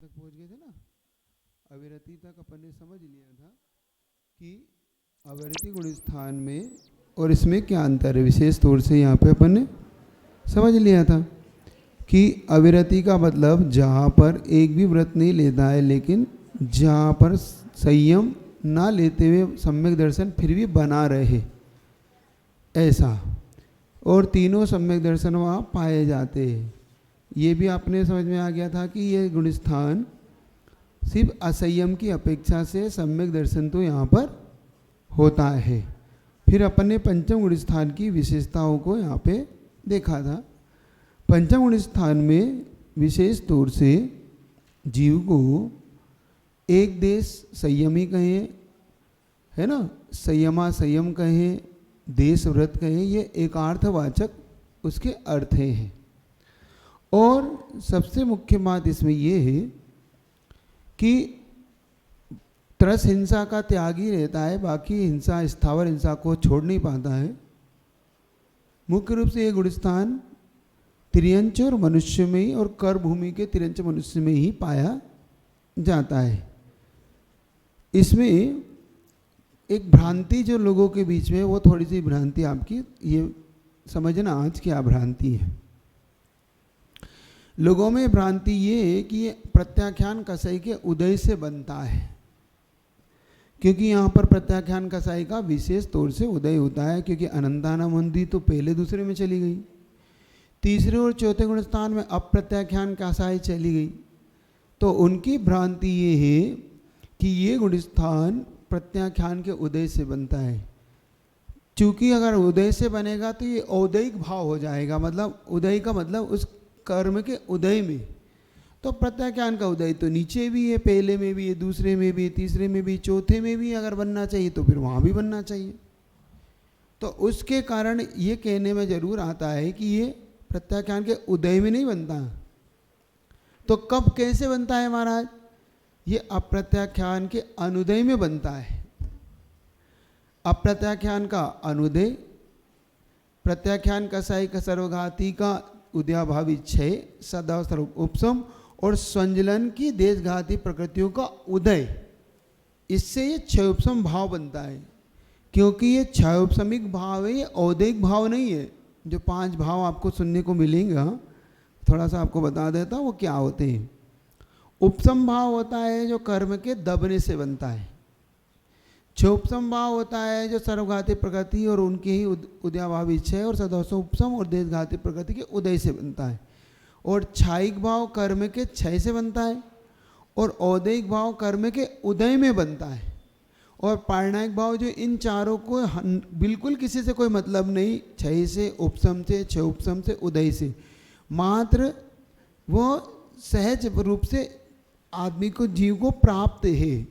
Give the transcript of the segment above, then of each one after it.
तक पहुंच गए थे ना, अविरति तक अपन ने समझ लिया था कि अविरति गुण स्थान में और इसमें क्या अंतर है। विशेष तौर से यहाँ पे अपन ने समझ लिया था कि अविरति का मतलब जहाँ पर एक भी व्रत नहीं लेता है, लेकिन जहाँ पर संयम ना लेते हुए सम्यक दर्शन फिर भी बना रहे, ऐसा। और तीनों सम्यक दर्शन वहाँ पाए जाते हैं। ये भी आपने समझ में आ गया था कि ये गुण स्थान सिर्फ असंयम की अपेक्षा से सम्यक दर्शन तो यहाँ पर होता है। फिर अपन ने पंचम गुण स्थान की विशेषताओं को यहाँ पे देखा था। पंचम गुण स्थान में विशेष तौर से जीव को एक देश संयमी कहें, है ना, संयमा संयम कहें, देश व्रत कहें, ये एकार्थवाचक उसके अर्थ हैं। और सबसे मुख्य बात इसमें ये है कि त्रस हिंसा का त्यागी रहता है, बाकी हिंसा स्थावर हिंसा को छोड़ नहीं पाता है। मुख्य रूप से ये गुण स्थान त्रियंच और मनुष्य में ही और कर भूमि के त्रियंच मनुष्य में ही पाया जाता है। इसमें एक भ्रांति जो लोगों के बीच में, वो थोड़ी सी भ्रांति आपकी ये समझना आज क्या भ्रांति है। लोगों में भ्रांति ये है कि ये प्रत्याख्यान कसाई के उदय से बनता है, क्योंकि यहाँ पर प्रत्याख्यान कसाई का विशेष तौर से उदय होता है, क्योंकि अनंतानामंदी तो पहले दूसरे में चली गई, तीसरे और चौथे गुण स्थान में अप्रत्याख्यान कसाई चली गई। तो उनकी भ्रांति ये है कि ये गुण स्थान प्रत्याख्यान के उदय से बनता है। चूंकि अगर उदय से बनेगा तो ये औदयिक भाव हो जाएगा, मतलब उदय का मतलब उस कर्म के उदय में। तो प्रत्याख्यान का उदय तो नीचे भी है, पहले में भी है, दूसरे में भी, तीसरे में भी, चौथे में भी अगर बनना चाहिए तो फिर वहाँ भी बनना चाहिए। तो उसके कारण ये कहने में जरूर आता है कि ये प्रत्याख्यान के उदय में नहीं बनता। तो कब कैसे बनता है महाराज? ये अप्रत्याख्यान के अनुदय में बनता है। अप्रत्याख्यान का अनुदय, प्रत्याख्यान कसाई का सर्वघाती का उदयाभावी क्षय, सदा सर्व उपसम और संजलन की देशघाती प्रकृतियों का उदय, इससे ये क्षय उपसम भाव बनता है। क्योंकि ये क्षय उपसमिक भाव है, ये औदयिक भाव नहीं है। जो 5 भाव आपको सुनने को मिलेंगे, थोड़ा सा आपको बता देता हूँ वो क्या होते हैं। उपसम भाव होता है जो कर्म के दबने से बनता है। क्षोपसम भाव होता है जो सर्वघाती प्रकृति और उनके ही उदयाभावी क्षय और सदोष उपसम और देशघाती प्रकृति के उदय से बनता है। और क्षायिक भाव कर्म के क्षय से बनता है और औदयिक भाव कर्म के उदय में बनता है। और पारणायिक भाव जो इन चारों को बिल्कुल किसी से कोई मतलब नहीं, क्षय से, उपसम से, क्षय उपसम से, उदय से, मात्र वो सहज रूप से आदमी को, जीव को प्राप्त है।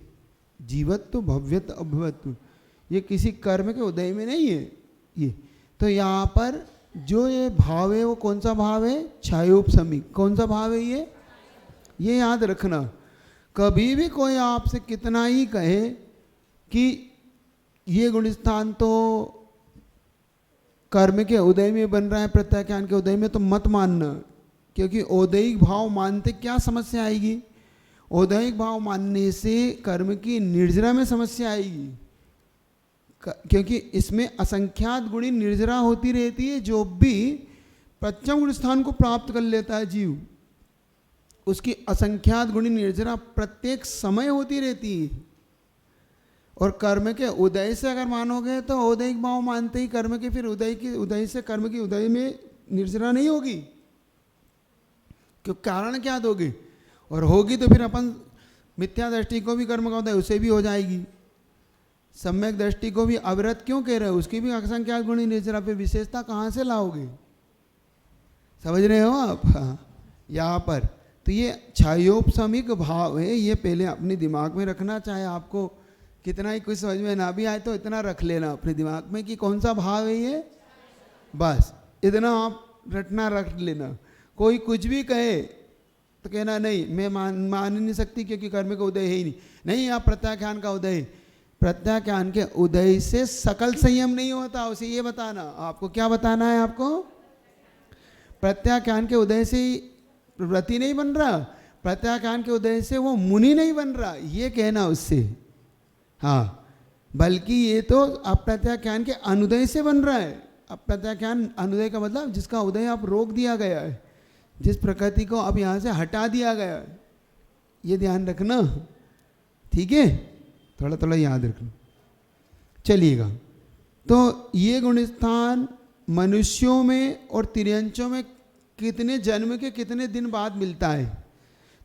जीवत्व भव्यत्व अभवत्व, ये किसी कर्म के उदय में नहीं है। ये तो यहाँ पर जो ये भाव है वो कौन सा भाव है? क्षयोपशमिक। कौन सा भाव है ये याद रखना। कभी भी कोई आपसे कितना ही कहे कि ये गुण स्थान तो कर्म के उदय में बन रहा है, प्रत्याख्यान के उदय में, तो मत मानना। क्योंकि औदयिक भाव मानते क्या समस्या आएगी? औदयिक भाव मानने से कर्म की निर्जरा में समस्या आएगी, क्योंकि इसमें असंख्यात गुणी निर्जरा होती रहती है। जो भी पंचम गुण स्थान को प्राप्त कर लेता है जीव, उसकी असंख्यात गुणी निर्जरा प्रत्येक समय होती रहती है। और कर्म के उदय से अगर मानोगे तो औदयिक भाव मानते ही कर्म के फिर उदय से कर्म की उदय में निर्जरा नहीं होगी। क्यों? कारण क्या दोगे? और होगी तो फिर अपन मिथ्या दृष्टि को भी कर्म का उदय उसे भी हो जाएगी। सम्यक दृष्टि को भी अविरत क्यों कह रहे हो? उसकी भी असंख्यात गुणी निर्जरा पे विशेषता कहाँ से लाओगे? समझ रहे हो आप? हाँ, यहाँ पर तो ये क्षयोपशमिक भाव है। ये पहले अपने दिमाग में रखना, चाहे आपको कितना ही कुछ समझ में ना भी आए तो इतना रख लेना अपने दिमाग में कि कौन सा भाव है ये, बस इतना आप रटना रख लेना। कोई कुछ भी कहे तो कहना नहीं, मैं मान नहीं सकती क्योंकि कर्म का उदय है ही नहीं। नहीं, आप प्रत्याख्यान का उदय, प्रत्याख्यान के उदय से सकल संयम नहीं होता, उसे ये बताना। आपको क्या बताना है? आपको प्रत्याख्यान के उदय से व्रति नहीं बन रहा, प्रत्याख्यान के उदय से वो मुनि नहीं बन रहा, ये कहना उससे, हाँ, बल्कि ये तो अप्रत्याख्यान के अनुदय से बन रहा है। अप्रत्याख्यान अनुदय का मतलब जिसका उदय आप रोक दिया गया है, जिस प्रकृति को अब यहाँ से हटा दिया गया है, ये ध्यान रखना, ठीक है, थोड़ा थोड़ा याद रखना। चलिएगा, तो ये गुण स्थान मनुष्यों में और तिर्यंचों में कितने जन्म के कितने दिन बाद मिलता है?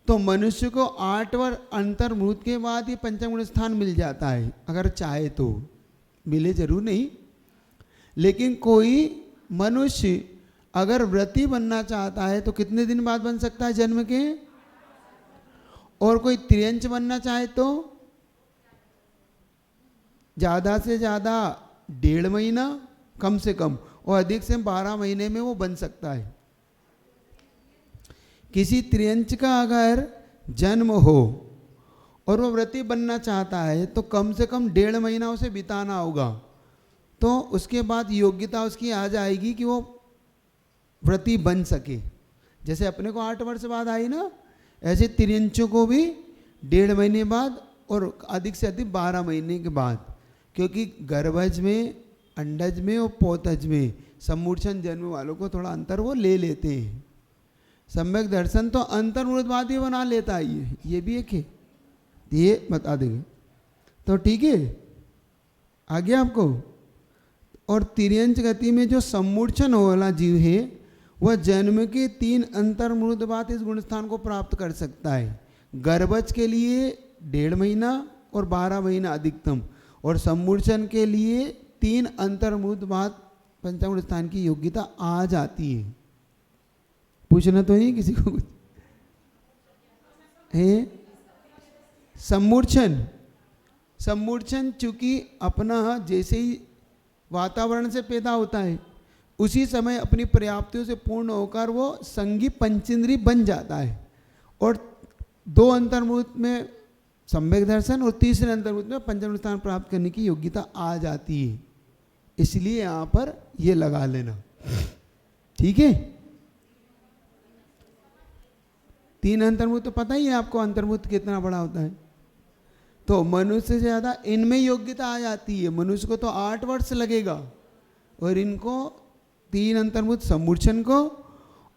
तो मनुष्य को 8 वर्ष अंतर्मुहूर्त के बाद ये पंचम गुण स्थान मिल जाता है, अगर चाहे तो, मिले जरूर नहीं। लेकिन कोई मनुष्य अगर व्रती बनना चाहता है तो कितने दिन बाद बन सकता है जन्म के? और कोई त्रियंच बनना चाहे तो ज़्यादा से ज़्यादा 1.5 महीना कम से कम, और अधिक से 12 महीने में वो बन सकता है। किसी त्रियंच का अगर जन्म हो और वो व्रती बनना चाहता है तो कम से कम 1.5 महीना उसे बिताना होगा, तो उसके बाद योग्यता उसकी आ जाएगी कि वो व्रती बन सके। जैसे अपने को 8 वर्ष बाद आई ना, ऐसे त्रियंचों को भी 1.5 महीने बाद और अधिक से अधिक 12 महीने के बाद, क्योंकि गर्भज में, अंडज में और पोतज में सम्मूर्छन जन्म वालों को थोड़ा अंतर वो ले लेते हैं। सम्यक दर्शन तो अंतर्मुहूर्तवाद ही बना लेता है, ये भी एक है, ये बता देंगे। तो ठीक है, आ गया आपको। और तिर्यंच गति में जो सम्मूर्छन वाला जीव है वह जन्म के 3 अंतर्मुहूर्त बाद इस गुणस्थान को प्राप्त कर सकता है। गर्भज के लिए 1.5 महीना और 12 महीना अधिकतम, और सम्मूर्छन के लिए 3 अंतर्मुहूर्त बाद पंचम गुण स्थान की योग्यता आ जाती है। पूछना तो नहीं किसी को कुछ है? सम्मूर्छन, सम्मूर्छन चूंकि अपना जैसे ही वातावरण से पैदा होता है उसी समय अपनी पर्याप्तियों से पूर्ण होकर वो संगी पंचेंद्री बन जाता है, और 2 अंतर्मुहूर्त में सम्यक दर्शन और तीसरे अंतर्मुहूर्त में पंचम स्थान प्राप्त करने की योग्यता आ जाती है। इसलिए यहाँ पर ये लगा लेना, ठीक है। 3 अंतर्मुहूर्त तो पता ही है आपको, अंतर्मुहूर्त कितना बड़ा होता है। तो मनुष्य से ज़्यादा इनमें योग्यता आ जाती है। मनुष्य को तो 8 वर्ष लगेगा, और इनको 3 अंतर्मुहूर्त सम्मूर्छन को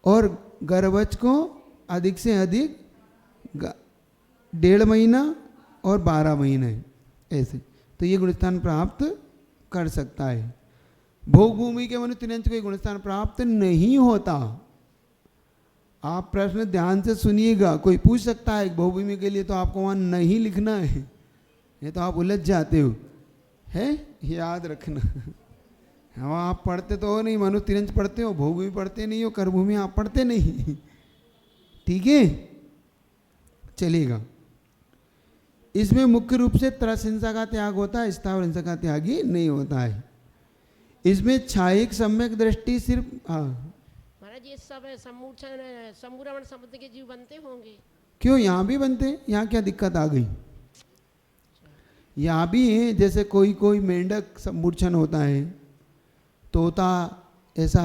और गर्भज को अधिक से अधिक 1.5 महीना और 12 महीने ऐसे, तो ये गुणस्थान प्राप्त कर सकता है। भोग भूमि के मनुष्य तिर्यंच को गुणस्थान प्राप्त नहीं होता। आप प्रश्न ध्यान से सुनिएगा, कोई पूछ सकता है भोग भूमि के लिए, तो आपको वहाँ नहीं लिखना है, ये तो आप उलझ जाते हो, है, याद रखना। हाँ, आप पढ़ते तो हो नहीं, मनुष्य तिर्यंच पढ़ते हो, भोग भूमि पढ़ते नहीं हो, कर भूमि आप पढ़ते नहीं, ठीक है, चलेगा। इसमें मुख्य रूप से त्रस हिंसा का त्याग होता है, स्थावर हिंसा का त्याग ही नहीं होता है। इसमें छायिक सम्यक दृष्टि सिर्फ, हाँ महाराज, ये सब सम्मूर्छन सम्मूरण शब्द के जीव बनते होंगे? क्यों, यहाँ भी बनते हैं, यहाँ क्या दिक्कत आ गई? यहाँ भी है, जैसे कोई कोई मेंढक सम्मूर्छन होता है, तोता ऐसा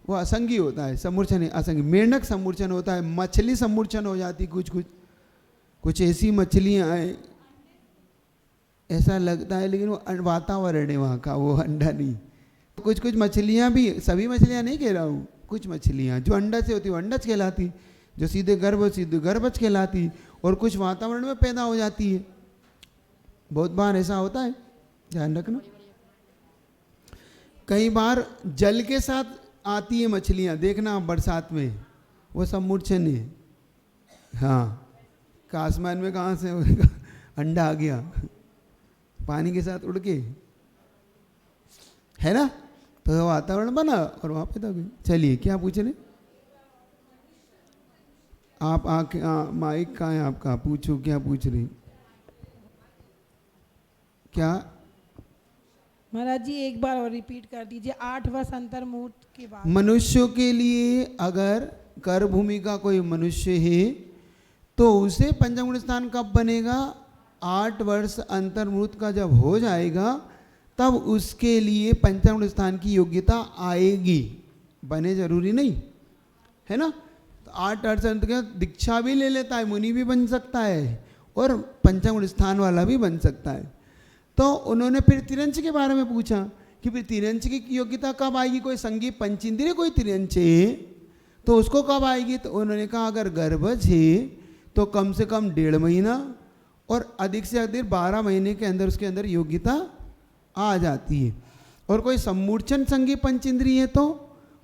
वो असंगी होता है, सम्मूर्छन है असंगी। मेंढक सम्मूर्छन होता है, मछली सम्मूर्छन हो जाती, कुछ ऐसी मछलियाँ हैं ऐसा लगता है, लेकिन वो वातावरण है वहाँ का, वो अंडा नहीं। कुछ मछलियाँ भी, सभी मछलियाँ नहीं कह रहा हूँ, कुछ मछलियाँ जो अंडा से होती वो अंडज कहलाती, जो सीधे गर्भज कहलाती, और कुछ वातावरण में पैदा हो जाती है। बहुत बार ऐसा होता है, ध्यान रखना। कई बार जल के साथ आती है मछलियाँ, देखना आप बरसात में, वो सम्मूर्छन है। हाँ, आसमान में कहाँ से अंडा आ गया, पानी के साथ उड़ के, है ना, तो वातावरण बना और वहाँ पैदा हो गई। चलिए, क्या पूछ रहे आप? आके माइक कहाँ है आपका? पूछो, क्या पूछ रही? क्या महाराज जी एक बार और रिपीट कर दीजिए। 8 वर्ष अंतर्मुहूर्त के बाद मनुष्यों के लिए अगर कर भूमि का कोई मनुष्य है तो उसे पंचम गुण स्थान कब बनेगा? 8 वर्ष अंतर्मुहूर्त का जब हो जाएगा तब उसके लिए पंचम गुण स्थान की योग्यता आएगी, बने जरूरी नहीं है ना। तो 8 अर्थ के दीक्षा भी ले लेता है, मुनि भी बन सकता है और पंचम गुण स्थान वाला भी बन सकता है। तो उन्होंने फिर तिरंच के बारे में पूछा कि फिर तिरंच की योग्यता कब आएगी, कोई संगीत पंचेंद्रिय कोई तिरंच है तो उसको कब आएगी। तो उन्होंने कहा अगर गर्भज है तो कम से कम 1.5 महीना और अधिक से अधिक 12 महीने के अंदर उसके अंदर योग्यता आ जाती है। और कोई सम्मूर्छन संगीत पंचेंद्रिय है तो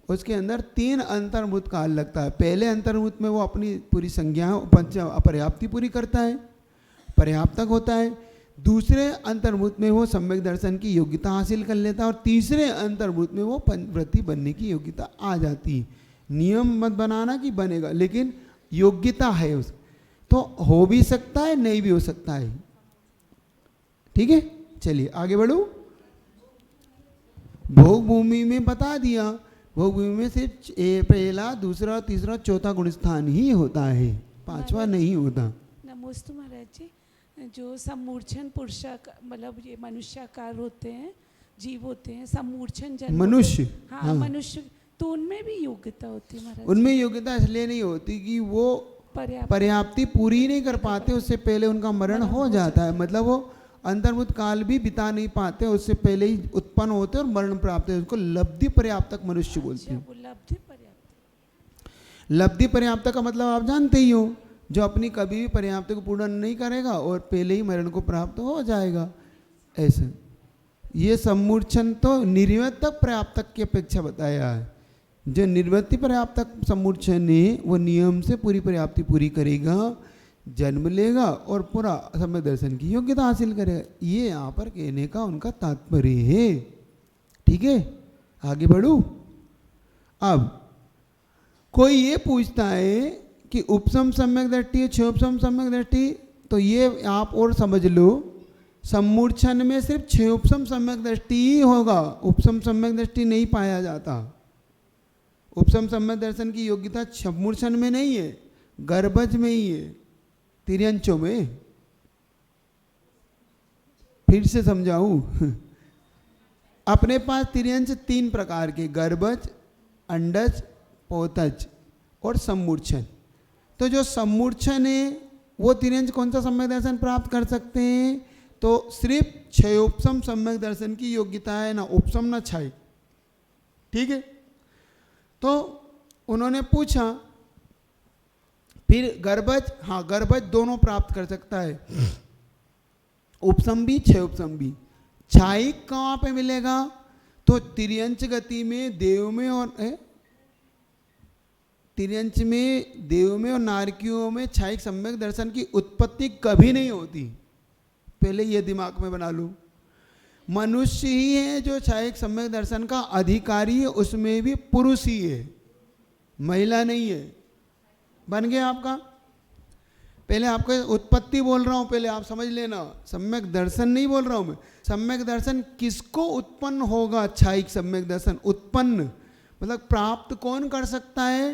उसके अंदर 3 अंतर्मुत काल लगता है। पहले अंतर्मुत में वो अपनी पूरी संज्ञा पंच पर्याप्ति पूरी करता है, पर्याप्तक होता है। दूसरे अंतर्मुत में वो सम्यक दर्शन की योग्यता हासिल कर लेता है और तीसरे अंतर्मुत में वो पंचव्रती बनने की योग्यता आ जाती है। नियम मत बनाना कि बनेगा, लेकिन योग्यता है उस तो हो भी सकता है, नहीं भी हो सकता है। ठीक है, चलिए आगे बढ़ो। भोग भूमि में बता दिया, भोग भूमि में सिर्फ पहला, दूसरा, तीसरा, चौथा गुण स्थान ही होता है, 5वां नहीं होता। नमोस्तु महाराज जी, जो सम्मूर्छन पुरुषाकार मतलब ये मनुष्याकार होते हैं, जीव होते हैं, सम्मूर्छन जन्म मनुष्य, हाँ, हाँ। मनुष्य, तो उनमें भी योग्यता होती है महाराज? उनमें योग्यता इसलिए नहीं होती कि वो पर्याप्ति पूरी नहीं कर पाते, उससे पहले उनका मरण हो जाता है। मतलब वो अंतर्मुत काल भी बिता नहीं पाते, उससे पहले ही उत्पन्न होते और मरण प्राप्त है। उसको लब्धि पर्याप्तक मनुष्य बोलते हैं। लब्धि पर्याप्त, लब्धि पर्याप्त का मतलब आप जानते ही हो, जो अपनी कभी भी पर्याप्त को पूर्ण नहीं करेगा और पहले ही मरण को प्राप्त हो जाएगा। ऐसा ये सम्मूर्छन तो निर्वर्तक पर्याप्तक की अपेक्षा बताया है। जो निर्वर्ती पर्याप्तक सम्मूर्छन है वो नियम से पूरी पर्याप्ति पूरी करेगा, जन्म लेगा और पूरा सम्यक दर्शन की योग्यता हासिल करेगा। ये यहाँ पर कहने का उनका तात्पर्य है। ठीक है, आगे बढ़ू। अब कोई ये पूछता है कि उपसम सम्यक दृष्टि है, क्षयोपसम सम्यक दृष्टि, तो ये आप और समझ लो, सम्मूर्छन में सिर्फ क्षयोपसम सम्यक दृष्टि ही होगा, उपसम सम्यक दृष्टि नहीं पाया जाता। उपसम सम्यक दर्शन की योग्यता सम्मूर्छन में नहीं है, गर्भज में ही है, तिर्यंचों में। फिर से समझाऊं अपने पास तिर्यंच 3 प्रकार के, गर्भज, अंडज, पोतज और सम्मूर्छन। तो जो सम्मूर्छन है वो तिर्यंच कौन सा सम्यक दर्शन प्राप्त कर सकते हैं? तो सिर्फ क्षयोपसम सम्यक दर्शन की योग्यता है, ना उपसम ना क्षय। ठीक है, तो उन्होंने पूछा फिर गर्भज, हाँ गर्भज दोनों प्राप्त कर सकता है, उपसम भी क्षयोपसम भी। क्षायिक कहाँ पे मिलेगा? तो तिर्यंच गति में देव में और तिर्यंच में देव में और नारकियों में क्षायिक सम्यक दर्शन की उत्पत्ति कभी नहीं होती। पहले ये दिमाग में बना लो। मनुष्य ही है जो क्षायिक सम्यक दर्शन का अधिकारी है, उसमें भी पुरुष ही है, महिला नहीं है। बन गया आपका? पहले आपको उत्पत्ति बोल रहा हूं, पहले आप समझ लेना, सम्यक दर्शन नहीं बोल रहा हूं मैं। सम्यक दर्शन किसको उत्पन्न होगा? क्षायिक सम्यक दर्शन उत्पन्न मतलब प्राप्त कौन कर सकता है?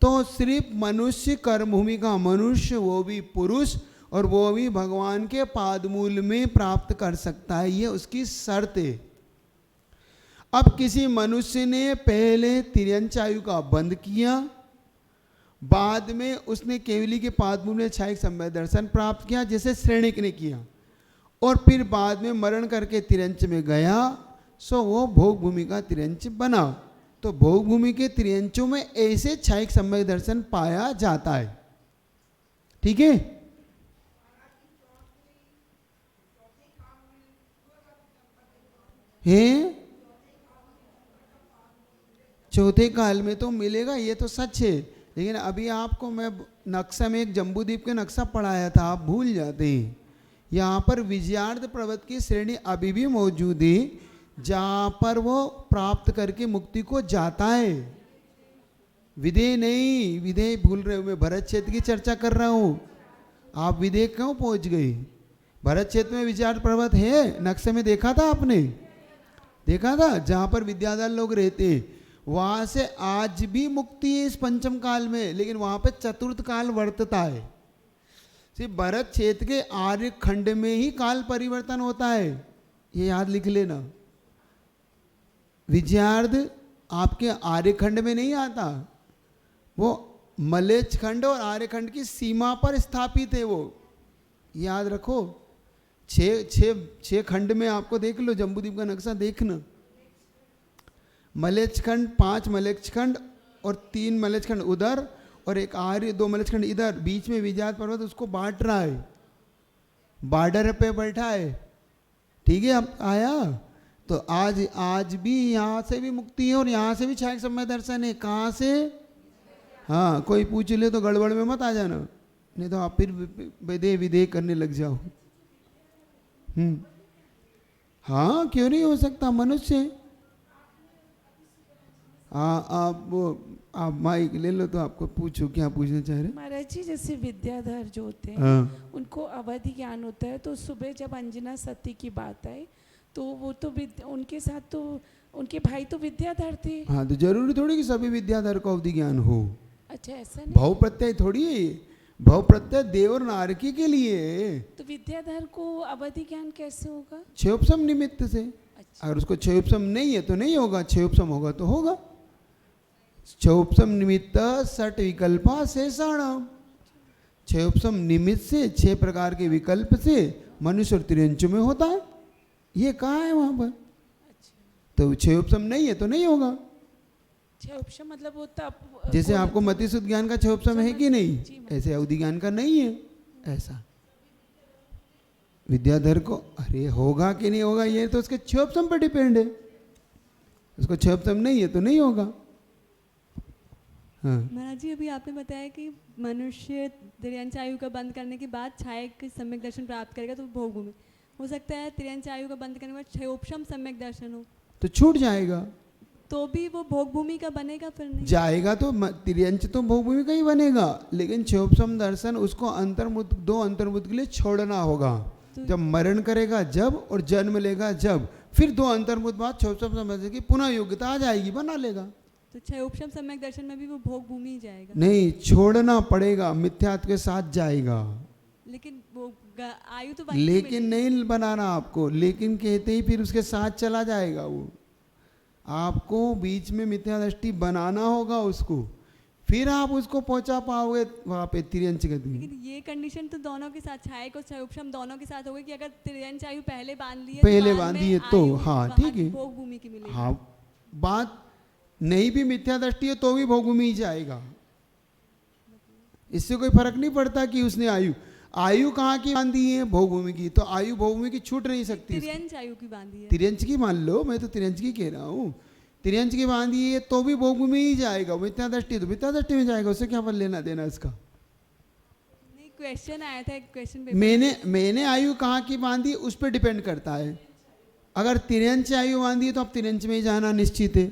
तो सिर्फ मनुष्य, कर्मभूमि का मनुष्य, वो भी पुरुष, और वो भी भगवान के पादमूल में प्राप्त कर सकता है, ये उसकी शर्त है। अब किसी मनुष्य ने पहले तिर्यंच आयु का बंद किया, बाद में उसने केवली के पादमूल में क्षायिक सम्यक दर्शन प्राप्त किया, जैसे श्रेणिक ने किया, और फिर बाद में मरण करके तिर्यंच में गया, सो वो भोग भूमि का तिर्यंच बना। तो भोग भूमि के तिर्यंचों में ऐसे क्षायिक सम्यक दर्शन पाया जाता है। ठीक है, चौथे काल में तो मिलेगा, ये तो सच है। लेकिन अभी आपको मैं नक्शा में एक जम्बूद्वीप के नक्शा पढ़ाया था, आप भूल जाते हैं। यहाँ पर विजयार्थ पर्वत की श्रेणी अभी भी मौजूद है, जहाँ पर वो प्राप्त करके मुक्ति को जाता है। विदेह नहीं, विदेह भूल रहे हो, मैं भरत क्षेत्र की चर्चा कर रहा हूँ। आप विदेह क्यों पहुँच गए? भरत क्षेत्र में विजयार्थ पर्वत है, नक्शे में देखा था आपने? देखा था, जहाँ पर विद्याधर लोग रहते, वहाँ से आज भी मुक्ति है इस पंचम काल में, लेकिन वहाँ पे चतुर्थ काल वर्तता है। सिर्फ भरत क्षेत्र के आर्य खंड में ही काल परिवर्तन होता है, ये याद लिख लेना। विजयार्थ आपके आर्य खंड में नहीं आता, वो मलेच्छ खंड और आर्यखंड की सीमा पर स्थापित है वो, याद रखो। छह खंड में आपको देख लो, जम्बूद्वीप का नक्शा देखना। मलेच्छ खंड, 5 मलेच्छ खंड और 3 मलेच्छ खंड उधर और एक आर्य, 2 मलेच्छ खंड इधर, बीच में विजात पर्वत उसको बांट रहा है, बॉर्डर पे बैठा है। ठीक है, अब आया तो आज भी यहाँ से भी मुक्ति है और यहाँ से भी छाया समय दर्शन है। कहाँ से? हाँ, कोई पूछ ले तो गड़बड़ में मत आ जाना, नहीं तो आप फिर विदे करने लग जाओ। हाँ, क्यों नहीं हो सकता, मनुष्य। हाँ, आप माइक ले लो तो आपको पूछो, क्या पूछना चाह रहे? महाराज जी, जैसे विद्याधर जो होते हैं, हाँ। उनको अवधि ज्ञान होता है, तो सुबह जब अंजना सती की बात आई तो वो तो उनके साथ तो उनके भाई तो विद्याधर थे। हाँ, तो जरूरी थोड़ी कि सभी विद्याधर को अवधि ज्ञान हो। अच्छा, ऐसा नहीं। भाव प्रत्यय थोड़ी है, भाव प्रत्यय देव और नारकी के लिए। तो विद्याधर को अवधि ज्ञान कैसे होगा? क्षयोपसम निमित्त से। अच्छा। अगर उसको क्षयोपसम नहीं है तो नहीं होगा, क्षयोपसम होगा तो होगा। क्षयोपसम निमित्त सट विकल्पा शेषाणाम। क्षयोपसम निमित्त से 6 प्रकार के विकल्प से मनुष्य और तिर्यंचु में होता है। ये कहाँ है वहां पर? अच्छा। तो क्षयोपसम नहीं है तो नहीं होगा। क्षयोपसम मतलब वो तब जैसे आपको मति शुद्ध ज्ञान का क्षयोपसम है कि नहीं, ऐसे अवधि ज्ञान का नहीं है। ऐसा विद्याधर को अरे होगा कि नहीं होगा, ये तो उसके क्षयोपसम पर डिपेंड है। उसको क्षयोपसम नहीं है तो नहीं होगा। हाँ। महाराज जी, अभी आपने बताया कि मनुष्य तिर्यंच आयु का बंद करने के बाद छाया सम्यक दर्शन प्राप्त करेगा तो भोग भूमि हो सकता है। तिर्यंच आयु का बंद करने के बाद क्षयोपसम सम्यक दर्शन हो तो छूट जाएगा, तो भी वो भोग भूमि का बनेगा, फिर नहीं जाएगा तो तिर्यंच तो भोग भूमि का ही बनेगा, लेकिन क्षयोपसम दर्शन उसको अंतर्मुख 2 अंतर्मुख के लिए छोड़ना होगा। तो जब मरण करेगा जब और जन्म लेगा जब, फिर 2 अंतर्मुख बाद क्षयोपसम समझ की पुनः योग्यता आ जाएगी, बना लेगा। तो क्षयोपसम सम्यक दर्शन में भी वो भोग भूमि ही जाएगा? नहीं, छोड़ना पड़ेगा, मिथ्यात्व के साथ जाएगा। लेकिन वो आयु तो लेकिन नहीं बनाना आपको, लेकिन कहते ही फिर उसके साथ चला जाएगा वो। आपको बीच में मिथ्या दृष्टि बनाना होगा उसको, फिर आप उसको पहुंचा पाओगे वहां पे तिर्यंच गति। लेकिन ये कंडीशन तो दोनों के साथ, छाया को क्षयोपसम दोनों के साथ होगी कि अगर तिर्यंच आयु पहले बांध ली है पहले बाद बांध में दी है तो आयु हाँ वहाँ ठीक है। भोग भूमि की मिलेगी। हाँ, बात नहीं भी मिथ्या दृष्टि है तो भी भोग भूमि ही जाएगा। इससे कोई फर्क नहीं पड़ता कि उसने आयु कहाँ की बांधी है, भोग भूमि की, तो आयु भोग भूमि की छूट नहीं सकती। तिर्यंच आयु की बांधी है, तिर्यंच की मान लो, मैं तो तिर्यंच की कह रहा हूँ। तिर्यंच की बांधी है तो भी भोग भूमि ही जाएगा। मिथ्या दृष्टि तो मिथ्या दृष्टि में जाएगा, उससे क्या लेना देना इसका। नहीं, क्वेश्चन आया था क्वेश्चन मैंने आयु कहाँ की बांधी उस पर डिपेंड करता है। अगर तिर्यंच आयु बांधी है तो अब तिर्यंच में ही जाना निश्चित है।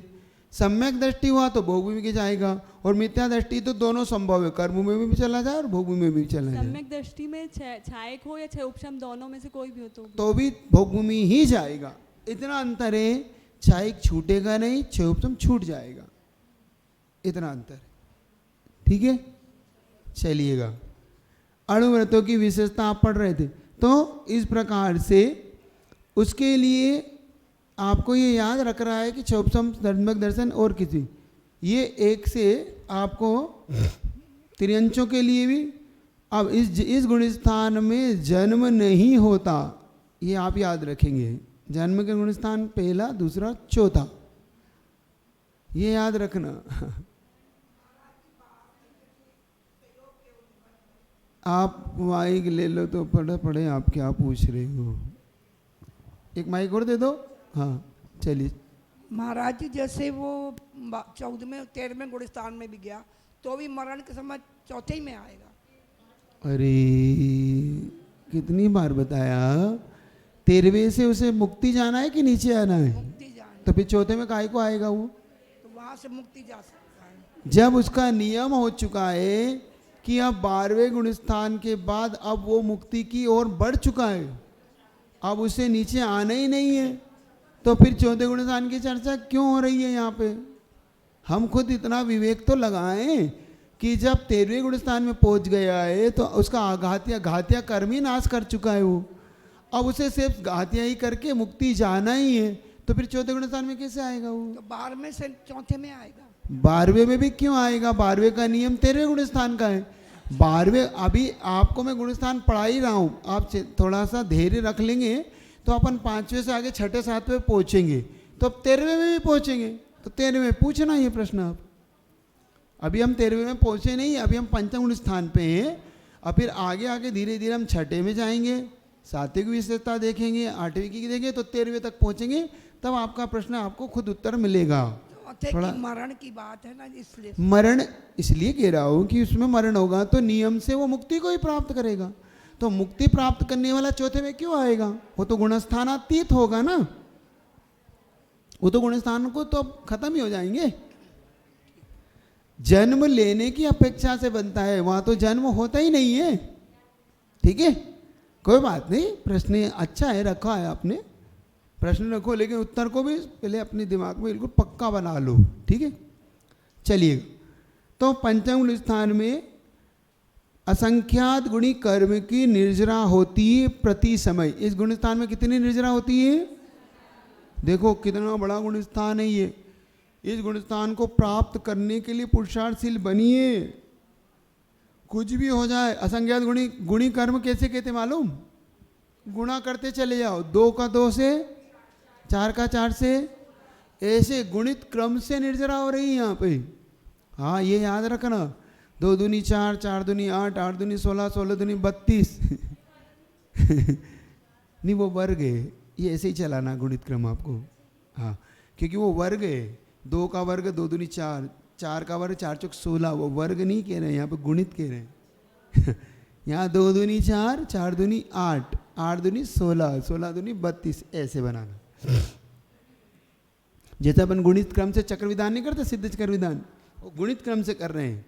सम्यक दृष्टि हुआ तो भोग भूमि के जाएगा, और मिथ्या दृष्टि तो दोनों संभव है, कर्म भूमि में भी चला जाए और भोग भूमि में भी चला जाए। सम्यक दृष्टि में छायक हो या क्षयोपसम दोनों में से कोई भी हो तो भी भोग भूमि ही जाएगा। इतना अंतर है, छायक छूटेगा नहीं, क्षयोपसम छूट जाएगा, इतना अंतर है। ठीक है, चलिएगा। अणुव्रतों की विशेषता आप पढ़ रहे थे, तो इस प्रकार से उसके लिए आपको ये याद रख रहा है कि क्षयोपसम सम्यक दर्शन और किसी, ये एक से आपको तिर्यंचों के लिए भी अब इस गुणस्थान में जन्म नहीं होता, ये आप याद रखेंगे। जन्म के गुणस्थान पहला, दूसरा, चौथा, ये याद रखना। आप माइक ले लो तो पढ़े आप क्या पूछ रहे हो। एक माइक और दे दो। हाँ, चलिए। महाराज जी, जैसे वो 14वें 13वें गुणस्थान में भी गया तो भी मरण के समय चौथे ही में आएगा। अरे कितनी बार बताया, 13वें से उसे मुक्ति जाना है कि नीचे आना है? मुक्ति जाना, तो फिर चौथे में काहे को आएगा वो? तो वहां से मुक्ति जा सकता है। जब उसका नियम हो चुका है कि अब 12वें गुणस्थान के बाद अब वो मुक्ति की ओर बढ़ चुका है, अब उसे नीचे आना ही नहीं है, तो फिर 14वें गुणस्थान की चर्चा क्यों हो रही है यहाँ पे? हम खुद इतना विवेक तो लगाएं कि जब 13वें गुणस्थान में पहुंच गया है तो उसका घातिया कर्म ही नाश कर चुका है वो, अब उसे सिर्फ घातिया ही करके मुक्ति जाना ही है, तो फिर 14वें गुणस्थान में कैसे आएगा वो? तो 12वें से चौथे में आएगा। 12वें में भी क्यों आएगा? 12वें का नियम 13वें गुण स्थान का है। 12वें अभी आपको मैं गुण स्थान पढ़ा ही रहा हूँ, आप थोड़ा सा धैर्य रख लेंगे तो अपन 5वें से आगे 6ठे 7वें पहुँचेंगे, तो अब 13वें में भी पहुँचेंगे। तो 13वें में पूछना ये प्रश्न आप। अभी हम 13वें में पहुँचे नहीं, अभी हम पंचम गुण स्थान पे हैं। और फिर आगे आगे धीरे धीरे हम 6ठे में जाएंगे, 7वें की विशेषता देखेंगे, 8वें की देखेंगे, तो 13वें तक पहुँचेंगे, तब आपका प्रश्न आपको खुद उत्तर मिलेगा। थोड़ा मरण की बात है ना, इसलिए मरण इसलिए कह रहा हूँ कि उसमें मरण होगा तो नियम से वो मुक्ति को ही प्राप्त करेगा। तो मुक्ति प्राप्त करने वाला चौथे में क्यों आएगा? वो तो गुणस्थानातीत होगा ना, वो तो गुणस्थान को तो खत्म ही हो जाएंगे। जन्म लेने की अपेक्षा से बनता है, वहां तो जन्म होता ही नहीं है। ठीक है, कोई बात नहीं, प्रश्न अच्छा है, रखा है आपने, प्रश्न रखो, लेकिन उत्तर को भी पहले अपने दिमाग में बिल्कुल पक्का बना लो। ठीक है, चलिएगा। तो पंचम गुण स्थान में असंख्यात गुणी कर्म की निर्जरा होती है प्रति समय। इस गुण स्थान में कितनी निर्जरा होती है? देखो कितना बड़ा गुण स्थान है ये। इस गुण स्थान को प्राप्त करने के लिए पुरुषार्थशील बनिए। कुछ भी हो जाए, असंख्यात गुणी कर्म कैसे कहते मालूम? गुणा करते चले जाओ, 2 का 2 से, 4 का 4 से, ऐसे गुणित क्रम से निर्जरा हो रही है यहाँ पे। हाँ, ये याद रखना, 2 दूनी 4, 4 दूनी 8, 8 दूनी 16, 16 दूनी 32 नहीं, वो वर्ग है, ये ऐसे ही चलाना गुणित क्रम आपको। हाँ, क्योंकि वो वर्ग है, 2 का वर्ग 2 दूनी 4, 4 का वर्ग 4 चौक 16, वो वर्ग नहीं कह रहे हैं, यहाँ पे गुणित कह रहे हैं यहाँ 2 दूनी 4, 4 दूनी 8, 8 दूनी 16, 16 दूनी 32, ऐसे बनाना। जैसे अपन गुणित क्रम से चक्र विधान नहीं करते, सिद्ध चक्र विधान, वो गुणित क्रम से कर रहे हैं।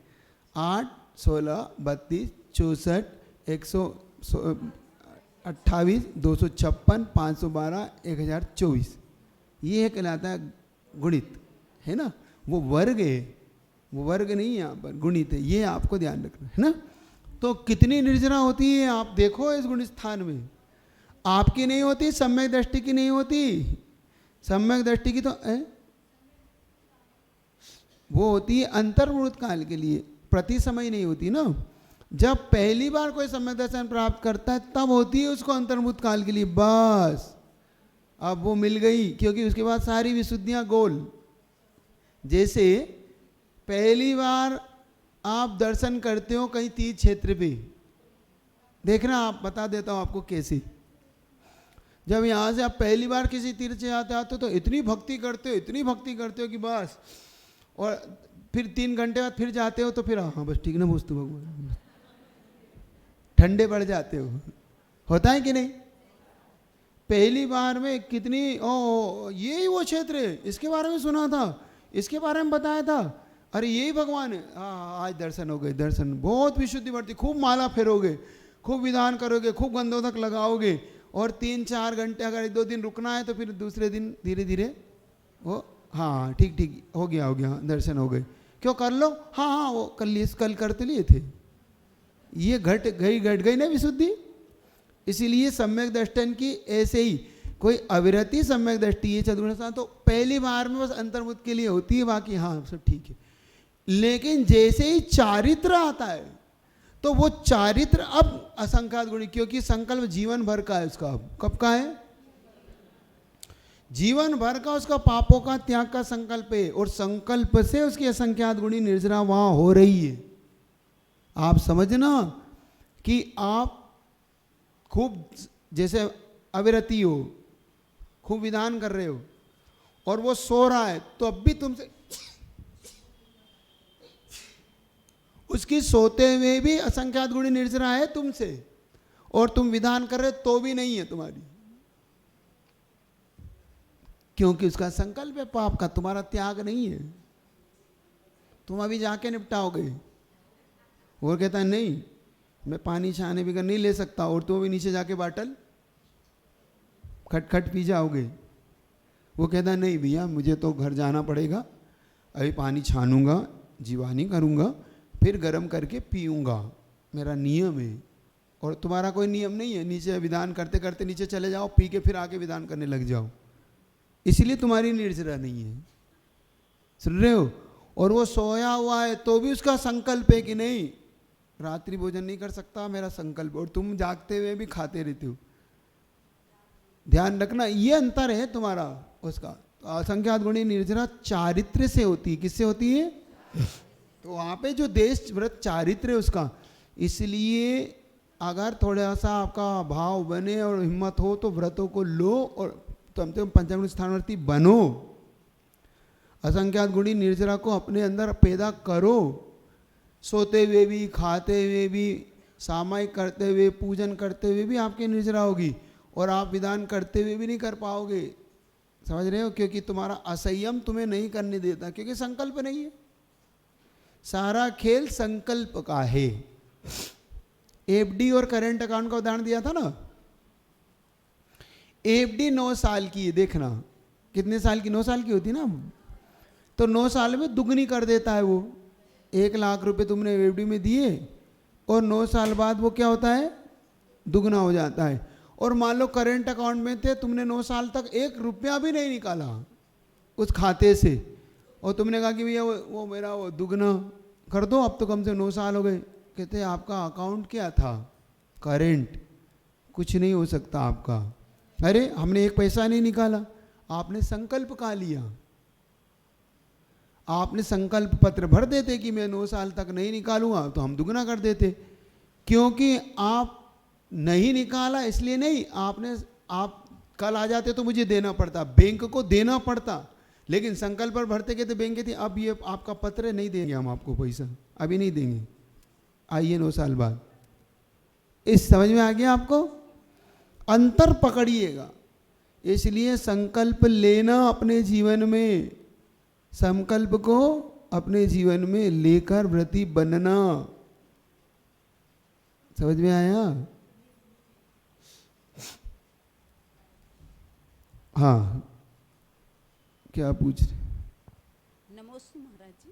8, 16, 32, 64, 128, 256, 512, 1024, ये कहलाता है गुणित, है ना। वो वर्ग है, वो वर्ग नहीं है, यहाँ पर गुणित है, ये आपको ध्यान रखना है ना। तो कितनी निर्जरा होती है आप देखो इस गुण स्थान में। आपकी नहीं होती, सम्यक दृष्टि की नहीं होती। सम्यक दृष्टि की तो वो होती है अंतर्मुहूर्त काल के लिए, प्रति समय नहीं होती ना। जब पहली बार कोई सम्यक दर्शन प्राप्त करता है तब होती है उसको अंतर्मुहूर्त काल के लिए, बस। अब वो मिल गई, क्योंकि उसके बाद सारी विशुद्धियां गोल। जैसे पहली बार आप दर्शन करते हो कहीं तीर्थ क्षेत्र पे, देखना, आप बता देता हूँ आपको कैसे। जब यहाँ से आप पहली बार किसी तीर्थ से आते हो तो इतनी भक्ति करते हो, इतनी भक्ति करते हो कि बस, और फिर 3 घंटे बाद फिर जाते हो तो फिर हाँ बस ठीक ना पूछते भगवान, ठंडे पड़ जाते हो। होता है कि नहीं? पहली बार में कितनी यही वो क्षेत्र है, इसके बारे में सुना था, इसके बारे में बताया था, अरे यही भगवान है। हाँ, आज दर्शन हो गए, दर्शन, बहुत विशुद्धि बढ़ती, खूब माला फेरोगे, खूब विधान करोगे, खूब गंधोदक लगाओगे, और 3-4 घंटे अगर 1-2 दिन रुकना है तो फिर दूसरे दिन धीरे धीरे वो हाँ ठीक ठीक हो गया दर्शन हो गए। क्यों कर लो? हाँ वो कर लिए, कल करते लिए थे, ये घट गई ना विशुद्धि। इसीलिए सम्यक दर्शन की ऐसे ही कोई अविरति सम्यक दृष्टि है चतुर्गुण, तो पहली बार में बस अंतर्मुख के लिए होती है, बाकी हाँ सब ठीक है। लेकिन जैसे ही चारित्र आता है तो वो चारित्र अब असंख्यात गुणी, क्योंकि संकल्प जीवन भर का है उसका। अब कब का है? जीवन भर का उसका पापों का त्याग का संकल्प है, और संकल्प से उसकी असंख्यात गुणी निर्जरा वहां हो रही है। आप समझना कि आप खूब जैसे अविरति हो, खूब विधान कर रहे हो, और वो सो रहा है तो अब भी तुमसे उसकी सोते हुए भी असंख्यात गुणी निर्जरा है तुमसे, और तुम विधान कर रहे तो भी नहीं है तुम्हारी, क्योंकि उसका संकल्प है पाप का, तुम्हारा त्याग नहीं है। तुम अभी जाके निपटाओगे, और कहता है नहीं मैं पानी छाने बिगर नहीं ले सकता, और तुम अभी नीचे जाके बाटल खटखट पी जाओगे। वो कहता है नहीं भैया मुझे तो घर जाना पड़ेगा, अभी पानी छानूंगा, जीवानी करूंगा, फिर गर्म करके पीऊँगा, मेरा नियम है। और तुम्हारा कोई नियम नहीं है, नीचे विधान करते करते नीचे चले जाओ, पी के फिर आके विधान करने लग जाओ, इसलिए तुम्हारी निर्जरा नहीं है। सुन रहे हो? और वो सोया हुआ है तो भी उसका संकल्प है कि नहीं रात्रि भोजन नहीं कर सकता, मेरा संकल्प, और तुम जागते हुए भी खाते रहते हो। ध्यान रखना, ये अंतर है तुम्हारा उसका। तो असंख्यात गुणी निर्जरा चारित्र से होती है। किससे होती है? तो वहाँ पे जो देश व्रत चारित्र है उसका, इसलिए अगर थोड़ा सा आपका भाव बने और हिम्मत हो तो व्रतों को लो और तुम पंचम स्थानवर्ती बनो। असंख्यात गुणी निर्जरा को अपने अंदर पैदा करो। सोते हुए भी, खाते हुए भी, सामायिक करते हुए, पूजन करते हुए भी आपकी निर्जरा होगी, और आप विधान करते हुए भी नहीं कर पाओगे। समझ रहे हो? क्योंकि तुम्हारा असंयम तुम्हें नहीं करने देता, क्योंकि संकल्प नहीं है। सारा खेल संकल्प का है। एफडी और करंट अकाउंट का उदाहरण दिया था ना। एफडी 9 साल की है, देखना कितने साल की, 9 साल की होती ना, तो 9 साल में दुगनी कर देता है वो। 1 लाख रुपए तुमने एफडी में दिए और 9 साल बाद वो क्या होता है? दुगना हो जाता है। और मान लो करंट अकाउंट में थे, तुमने 9 साल तक 1 रुपया भी नहीं निकाला उस खाते से, और तुमने कहा कि भैया वो मेरा वो दुगना कर दो, अब तो कम से 9 साल हो गए। कहते आपका अकाउंट क्या था? करंट, कुछ नहीं हो सकता आपका। अरे हमने 1 पैसा नहीं निकाला, आपने संकल्प का लिया। आपने संकल्प पत्र भर देते कि मैं 9 साल तक नहीं निकालूंगा, तो हम दुगना कर देते। क्योंकि आप नहीं निकाला इसलिए नहीं, आप कल आ जाते तो मुझे देना पड़ता, बैंक को देना पड़ता, लेकिन संकल्प पर भरते कहते बैंक कहती अब ये आपका पत्र है, नहीं देंगे हम आपको पैसा, अभी नहीं देंगे, आइए 9 साल बाद। इस समझ में आ गया आपको? अंतर पकड़िएगा। इसलिए संकल्प लेना अपने जीवन में, संकल्प को अपने जीवन में लेकर व्रती बनना। समझ में आया? हाँ, क्या पूछ रहे? नमोस्तु महाराज जी।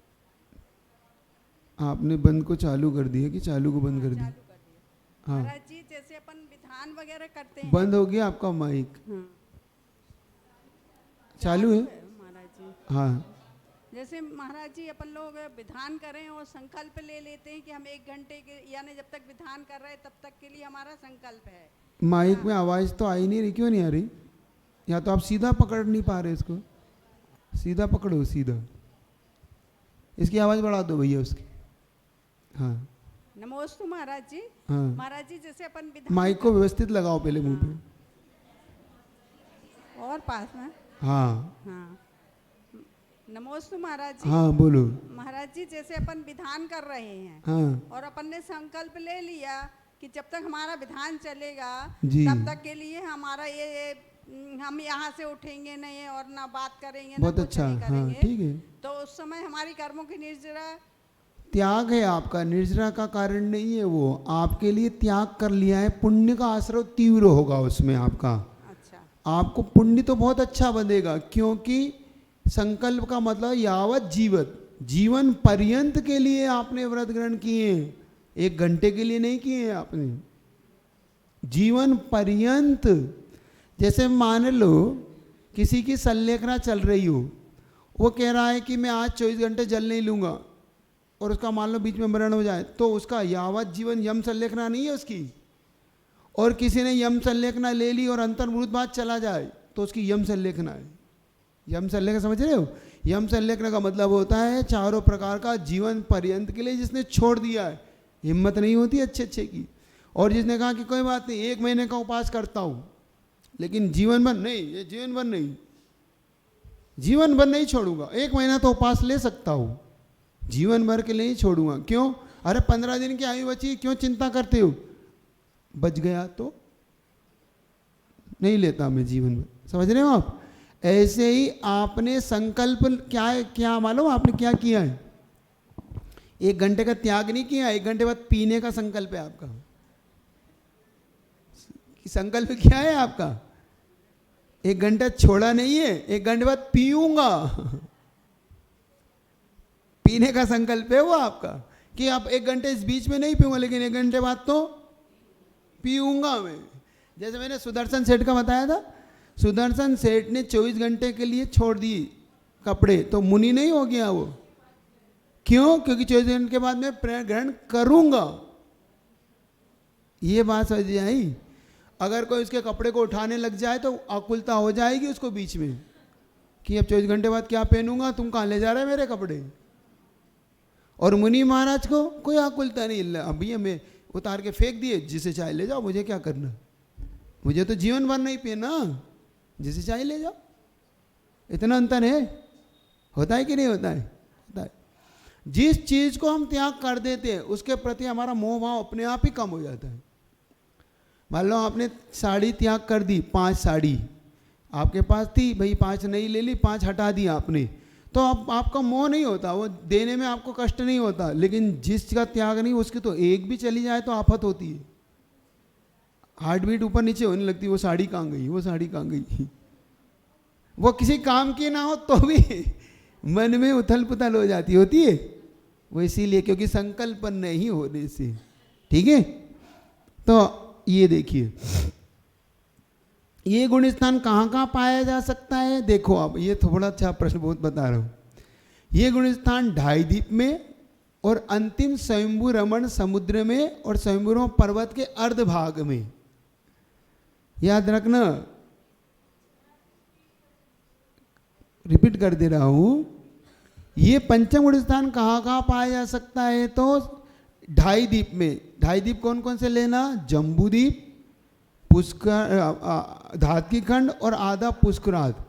आपने बंद को चालू कर दिया कि चालू को बंद कर दिया? हाँ महाराज जी, जैसे अपन विधान वगैरह करते हैं। बंद हो गया आपका माइक। चालू है महाराज जी। हाँ। जैसे महाराज जी अपन लोग विधान करें और संकल्प ले लेते हैं कि हम 1 घंटे के, यानी जब तक विधान कर रहे हैं तब तक के लिए हमारा संकल्प है। माइक में आवाज तो आई नहीं रही, क्यों नहीं आ रही? या तो आप सीधा पकड़ नहीं पा रहे इसको, सीधा पकड़ो, सीधा। इसकी आवाज बढ़ा दो भैया उसकी। हाँ नमोस्तु महाराज जी। हाँ, महाराज जी जैसे अपन विधान माइक को व्यवस्थित लगाओ पहले मुंह पे। और पास में। हाँ हाँ नमोस्तु महाराज जी। हाँ बोलो। महाराज जी जैसे अपन विधान कर रहे हैं हाँ और अपन ने संकल्प ले लिया कि जब तक हमारा विधान चलेगा जी। तब तक के लिए हमारा ये हम यहाँ से उठेंगे नहीं और ना बात करेंगे, ना बहुत कुछ अच्छा। नहीं हाँ करेंगे। ठीक है, तो उस समय हमारी कर्मों की निर्जरा त्याग है आपका, निर्जरा का कारण नहीं है वो। आपके लिए त्याग कर लिया है, पुण्य का आश्रय तीव्र होगा उसमें आपका। अच्छा आपको पुण्य तो बहुत अच्छा बनेगा, क्योंकि संकल्प का मतलब यावत जीवत, जीवन पर्यंत के लिए आपने व्रत ग्रहण किए हैं, 1 घंटे के लिए नहीं किए हैं आपने, जीवन पर्यंत। जैसे मान लो किसी की संलेखना चल रही हो, वो कह रहा है कि मैं आज 24 घंटे जल नहीं लूँगा, और उसका मान लो बीच में मरण हो जाए, तो उसका यावत जीवन यम संलेखना नहीं है उसकी। और किसी ने यम संलेखना ले ली और अंतर्मुहूर्त बाद चला जाए, तो उसकी यम संलेखना है। यम संलेखना समझ रहे हो? यम संलेखना का मतलब होता है चारों प्रकार का जीवन पर्यंत के लिए जिसने छोड़ दिया है, हिम्मत नहीं होती अच्छे की। और जिसने कहा कि कोई बात नहीं 1 महीने का उपवास करता हूँ, लेकिन जीवन भर नहीं, ये जीवन भर नहीं, जीवन भर नहीं छोड़ूंगा, 1 महीना तो उपवास ले सकता हूँ, जीवन भर के लिए नहीं छोड़ूंगा। क्यों? अरे 15 दिन की आयु बची, क्यों चिंता करते हो? बच गया तो नहीं लेता मैं जीवन भर। समझ रहे हो आप? ऐसे ही आपने संकल्प क्या है, क्या मालूम आपने क्या किया है? 1 घंटे का त्याग नहीं किया, 1 घंटे बाद पीने का संकल्प है आपका। संकल्प क्या है आपका? 1 घंटा छोड़ा नहीं है, 1 घंटे बाद पीऊंगा, पीने का संकल्प है वो आपका, कि आप 1 घंटे इस बीच में नहीं पीऊंगा, लेकिन 1 घंटे बाद तो पीऊंगा मैं। जैसे मैंने सुदर्शन सेठ का बताया था, सुदर्शन सेठ ने 24 घंटे के लिए छोड़ दिए कपड़े, तो मुनि नहीं हो गया वो? क्यों? क्योंकि 24 घंटे के बाद मैं प्रेरणा ग्रहण करूंगा। ये बात समझ आई? अगर कोई उसके कपड़े को उठाने लग जाए तो आकुलता हो जाएगी उसको बीच में कि अब 24 घंटे बाद क्या पहनूंगा, तुम कहाँ ले जा रहे मेरे कपड़े। और मुनि महाराज को कोई आकुलता नहीं, अभी हमें उतार के फेंक दिए, जिसे चाहे ले जाओ, मुझे क्या करना, मुझे तो जीवन भर नहीं पहना, जिसे चाहे ले जाओ। इतना अंतर है, होता है कि नहीं होता है? होता है। जिस चीज को हम त्याग कर देते हैं उसके प्रति हमारा मोह भाव अपने आप ही कम हो जाता है। मान लो आपने साड़ी त्याग कर दी, 5 साड़ी आपके पास थी भाई, 5 नहीं ले ली, 5 हटा दी आपने, तो अब आपका मोह नहीं होता, वो देने में आपको कष्ट नहीं होता। लेकिन जिसका त्याग नहीं उसकी तो एक भी चली जाए तो आफत होती है, हार्ट बीट ऊपर नीचे होने लगती है, वो साड़ी कहाँ गई, वो साड़ी कहाँ गई। वो किसी काम की ना हो तो भी मन में उथल पुथल हो जाती होती है, वो इसीलिए क्योंकि संकल्प नहीं होने से। ठीक है, तो ये देखिए ये गुण स्थान कहाँ कहाँ पाया जा सकता है। देखो अब ये थोड़ा अच्छा प्रश्न बहुत बता रहा हूँ। ये गुण स्थान ढाई द्वीप में और अंतिम स्वयंभू रमण समुद्र में और स्वयंभू पर्वत के अर्ध भाग में, याद रखना, रिपीट कर दे रहा हूं। ये पंचम गुण स्थान कहाँ कहाँ पाया जा सकता है, तो ढाई द्वीप में। ढाई द्वीप कौन कौन से लेना? जम्बू द्वीप, पुष्कर, धातकी खंड और आधा पुष्करात।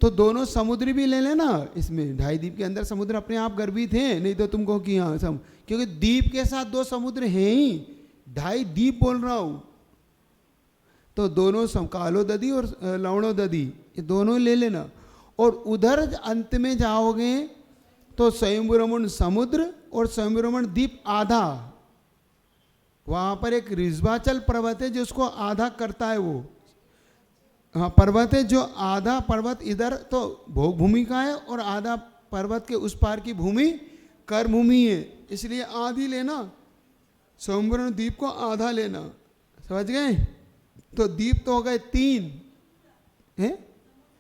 तो दोनों समुद्र भी ले लेना इसमें। ढाई द्वीप के अंदर समुद्र अपने आप गर्भित हैं, नहीं तो तुमको कि हाँ सब, क्योंकि द्वीप के साथ 2 समुद्र हैं ही, ढाई द्वीप बोल रहा हूं। तो दोनों कालो ददी और लवणो ददी, ये दोनों ले लेना। और उधर अंत में जाओगे तो स्वयंभू रमण समुद्र और स्वयंभू रमण द्वीप आधा, वहां पर एक रिजवाचल पर्वत है जो उसको आधा करता है। वो हाँ पर्वत है जो आधा पर्वत इधर तो भोग भूमि का है और आधा पर्वत के उस पार की भूमि कर भूमि है, इसलिए आधी लेना, स्वयंभू रमण द्वीप को आधा लेना। समझ गए? तो द्वीप तो हो गए 3 है,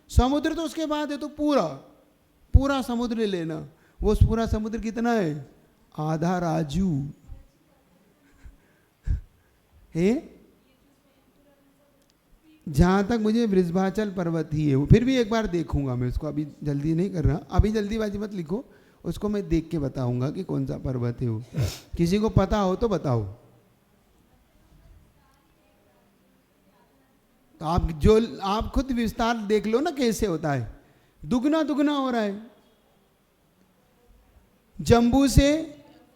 समुद्र तो उसके बाद है, तो पूरा समुद्र लेना। वो पूरा समुद्र कितना है? आधा राजू है। जहां तक मुझे वृषभाचल पर्वत ही है, वो फिर भी एक बार देखूंगा मैं उसको, अभी जल्दी नहीं कर रहा, अभी जल्दीबाजी मत लिखो, उसको मैं देख के बताऊंगा कि कौन सा पर्वत है वो। किसी को पता हो तो बताओ। तो आप खुद विस्तार देख लो ना कैसे होता है, दुगना हो रहा है। जम्बू से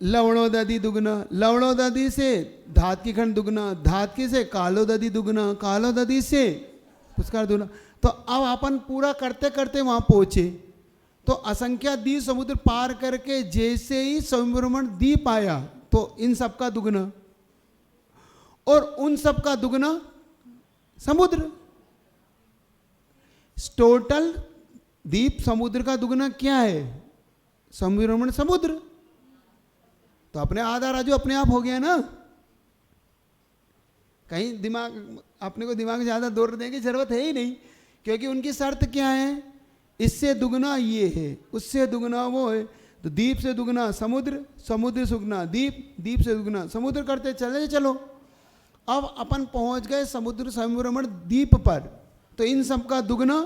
लवणोदधी दुगना, लवणोदधी से धातकी खंड दुगना, धातकी से कालोदधी दुगना, कालोदधी से पुष्कर दुगना। तो अब अपन पूरा करते करते वहां पहुंचे, तो असंख्या द्वीप समुद्र पार करके जैसे ही स्वयंभू रमण द्वीप आया तो इन सबका दुगना और उन सबका दुगना समुद्र। टोटल द्वीप समुद्र का दुगना क्या है? स्वयंभू रमण समुद्र। तो अपने आधा राजू अपने आप हो गया ना। कहीं दिमाग, अपने को दिमाग ज्यादा दौड़ देने की जरूरत है ही नहीं, क्योंकि उनकी शर्त क्या है? इससे दुगना ये है, उससे दुगना वो है। तो द्वीप से दुगना समुद्र, समुद्र से दुगना द्वीप, द्वीप से दुगना समुद्र करते चले चलो। अब अपन पहुंच गए समुद्र स्वयंभू रमण द्वीप पर, तो इन सबका दुगना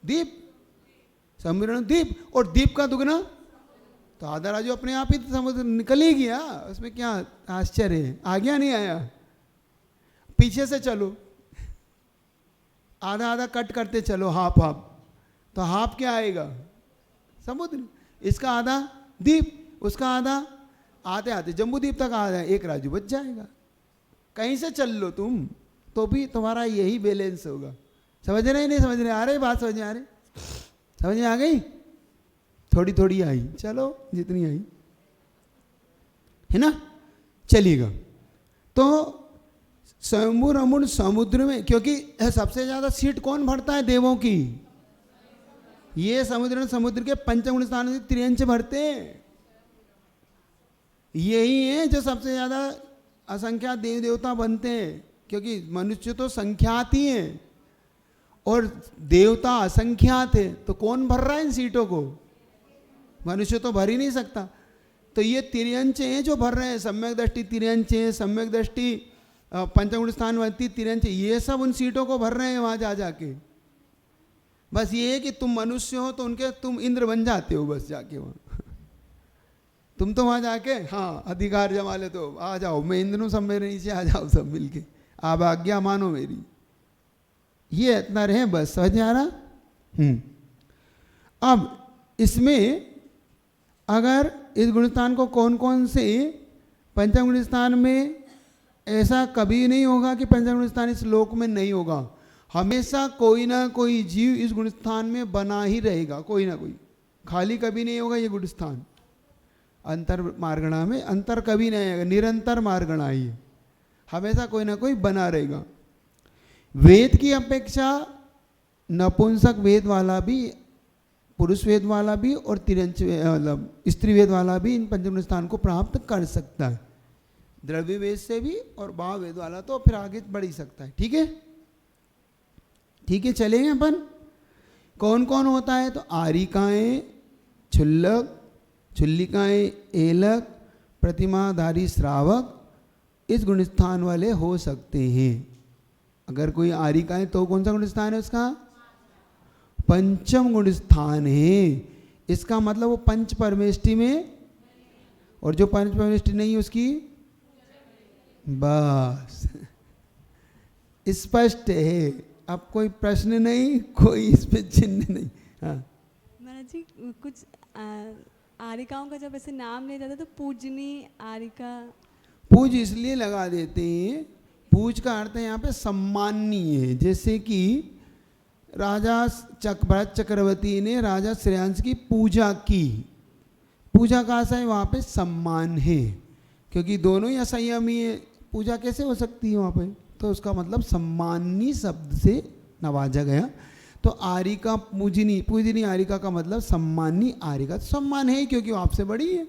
द्वीप, स्वयंभू रमण द्वीप, और द्वीप का दुगना तो आधा राजू अपने आप ही समुद्र निकल ही गया, उसमें क्या आश्चर्य है? आ गया नहीं आया? पीछे से चलो, आधा आधा कट करते चलो, हाफ हाफ, तो हाफ क्या आएगा? समुद्र। इसका आधा द्वीप, उसका आधा, आते आते जम्बू द्वीप तक आ जाए, एक राजू बच जाएगा। कहीं से चल लो तुम तो भी तुम्हारा यही बैलेंस होगा। समझ रहे नहीं समझ रहे? आ रही बात? समझ आ रही? समझ में आ गई? थोड़ी थोड़ी आई, चलो जितनी आई है ना, चलिएगा। तो स्वयंभू रमण समुद्र में, क्योंकि सबसे ज्यादा सीट कौन भरता है देवों की? ये समुद्र के पंचम स्थान से त्रियंच भरते हैं, यही है जो सबसे ज्यादा असंख्यात देव देवता बनते हैं। क्योंकि मनुष्य तो संख्यात ही है और देवता असंख्यात है, तो कौन भर रहा है इन सीटों को? मनुष्य तो भर ही नहीं सकता। तो ये तिर्यंच हैं जो भर रहे हैं, सम्यक दृष्टि तिर्यंच हैं, सम्यक दृष्टि पंचगुण स्थानवती तिर्यंच, ये सब उन सीटों को भर रहे हैं वहाँ जा जाके। बस ये है कि तुम मनुष्य हो तो उनके तुम इंद्र बन जाते हो बस जाके वहाँ। तुम तो वहाँ जाके हाँ अधिकार जमा ले तो आ जाओ, मैं इंद्र हूँ, सब मेरे नीचे आ जाओ सब मिलके, आप आज्ञा मानो मेरी। ये इतना रहे बस, समझ आ रहा। अब इसमें अगर इस गुणस्थान को कौन कौन से पंचगुण स्थान में, ऐसा कभी नहीं होगा कि पंचगुण स्थान इस लोक में नहीं होगा, हमेशा कोई ना कोई जीव इस गुणस्थान में बना ही रहेगा, कोई ना कोई, खाली कभी नहीं होगा ये गुणस्थान। अंतर मार्गणा में अंतर कभी नहीं आएगा, निरंतर मार्गणा ही है, हमेशा कोई ना कोई बना रहेगा। वेद की अपेक्षा नपुंसक वेद वाला भी, पुरुष वेद वाला भी और तिरंच मतलब स्त्री वेद वाला भी इन पंचगुण स्थान को प्राप्त कर सकता है, द्रव्य वेद से भी, और भाव वेद वाला तो फिर आगे बढ़ ही सकता है। ठीक है, ठीक है, चलेंगे अपन। कौन कौन होता है तो आरिकाएं, छुल्लक, छुल्लिकाएं, एलक, प्रतिमाधारी श्रावक इस गुणस्थान वाले हो सकते हैं। अगर कोई आरिकाएं तो कौन सा गुणस्थान है उसका? पंचम गुणस्थान है। इसका मतलब वो पंच परमेष्टि में, और जो पंच परमेष्टि नहीं है उसकी, बस स्पष्ट है। अब कोई प्रश्न नहीं, कोई इस पे चिन्ह नहीं। हाँ महाराज जी, कुछ आरिकाओं का जब ऐसे नाम लिया जाता है तो पूजनी आरिका, पूज इसलिए लगा देते हैं, पूज का अर्थ है यहाँ पे सम्माननीय है। जैसे कि राजा भरत चक्रवर्ती ने राजा श्रेयांश की पूजा की, पूजा का आशय वहाँ पे सम्मान है, क्योंकि दोनों ही असंयमी है, पूजा कैसे हो सकती है वहाँ पे, तो उसका मतलब सम्मानी शब्द से नवाजा गया। तो आरिका पूजनी, पूजनी आरिका का मतलब सम्मानी आरिका, तो सम्मान है क्योंकि वो आपसे बड़ी है,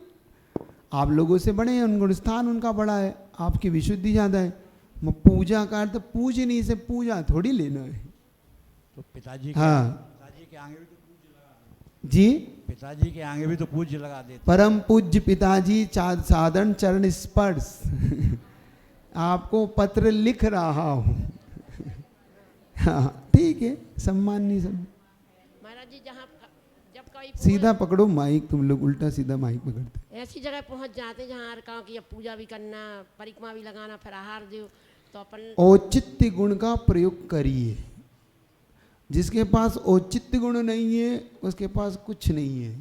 आप लोगों से बड़े हैं, उन गुणस्थान उनका बड़ा है, आपकी विशुद्धि ज़्यादा है। पूजा का अर्थ पूजनी से पूजा थोड़ी लेना है। तो पिताजी हाँ, पिताजी के आगे भी तो पूज लगा जी, पिताजी के आगे भी तो पूज लगा देते। परम पूज्य पिताजी साधारण चरण स्पर्श आपको पत्र लिख रहा हूँ। हाँ ठीक है, सम्मान नहीं सब। महाराज जी जहाँ जब कभी सीधा पकड़ो माइक, तुम लोग उल्टा सीधा माइक पकड़ते। ऐसी जगह पहुँच जाते जहाँ अर्काओं की अब पूजा भी करना, परिक्रमा भी लगाना, फिर आहार दो, तो अपन औचित्य गुण का प्रयोग करिए। जिसके पास औचित्य गुण नहीं है उसके पास कुछ नहीं है।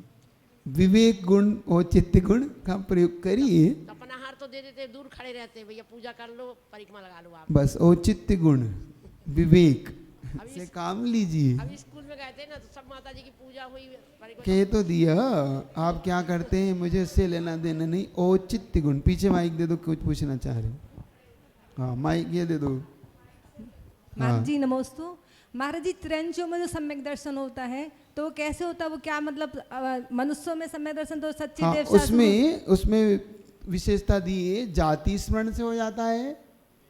विवेक गुण, औचित्य गुण का प्रयोग करिए। तो अपन आहार तो दे देते, दूर खड़े रहते, भैया पूजा कर लो, परिक्रमा लगा लो आप। बस औचित्य गुण, विवेक अभी से काम लीजिए। अभी स्कूल में गए थे ना, तो सब माता जी की पूजा हुई, परिक्रमा कह तो दिया, आप क्या करते हैं मुझे इससे लेना देना नहीं। औचित्य गुण, पीछे माइक दे दो, कुछ पूछना चाह रहे। हाँ माइक ये दे दो। महाराज जी नमोस्तु। महाराज जी त्रियंचों में जो सम्यक दर्शन होता है तो वो कैसे होता है, वो क्या मतलब मनुष्यों में सम्यक दर्शन तो सच्चे हाँ, देव उसमें विशेषता दी है, जाति स्मरण से हो जाता है।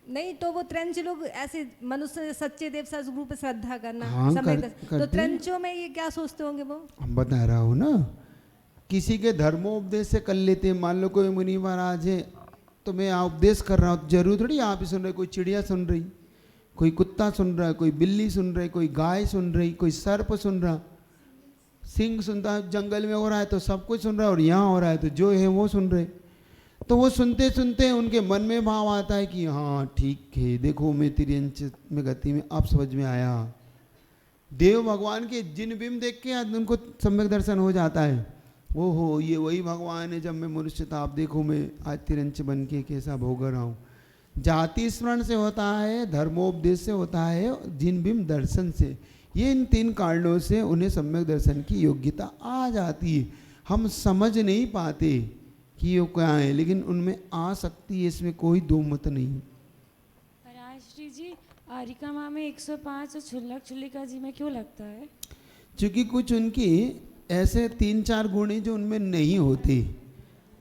नहीं तो वो त्रियंच लोग ऐसे मनुष्य सच्चे देव सदगुरु पे श्रद्धा करना, हाँ, सम्यक दर्शन, तो करते त्रियंचों में ये क्या सोचते होंगे वो? हम बता रहा हूँ ना, किसी के धर्मोपदेश से कर लेते हैं। मान लो कोई मुनि महाराज है तो मैं उपदेश कर रहा हूँ, जरूर थोड़ी आप ही सुन रहे, कोई चिड़िया सुन रही, कोई कुत्ता सुन रहा है, कोई बिल्ली सुन रही, कोई गाय सुन रही, कोई सर्प सुन रहा, सिंह सुनता है, जंगल में हो रहा है तो सब कुछ सुन रहा है, और यहाँ हो रहा है तो जो है वो सुन रहे। तो वो सुनते सुनते उनके मन में भाव आता है कि हाँ ठीक है, देखो मैं तिर्यंच में गति में अब समझ में आया। देव भगवान के जिन बिंब देख के उनको सम्यक दर्शन हो जाता है, वो हो ये वही भगवान है जब मैं मनुष्य था, आप देखो मैं आज तिरंच बन के कैसा भोग रहा हूँ। जाति स्मरण से होता है, धर्मोपदेश से होता है, जिन बिंब दर्शन से, ये इन तीन कारणों से उन्हें सम्यक दर्शन की योग्यता आ जाती है। हम समझ नहीं पाते कि ये क्या है, लेकिन उनमें आ सकती है, इसमें कोई दो मत नहीं। राजश्री जी आरिका माँ में 105 और छुल्लक छुल्लिका जी में क्यों लगता है? क्योंकि कुछ उनकी ऐसे 3-4 गुण हैं जो उनमें नहीं होते।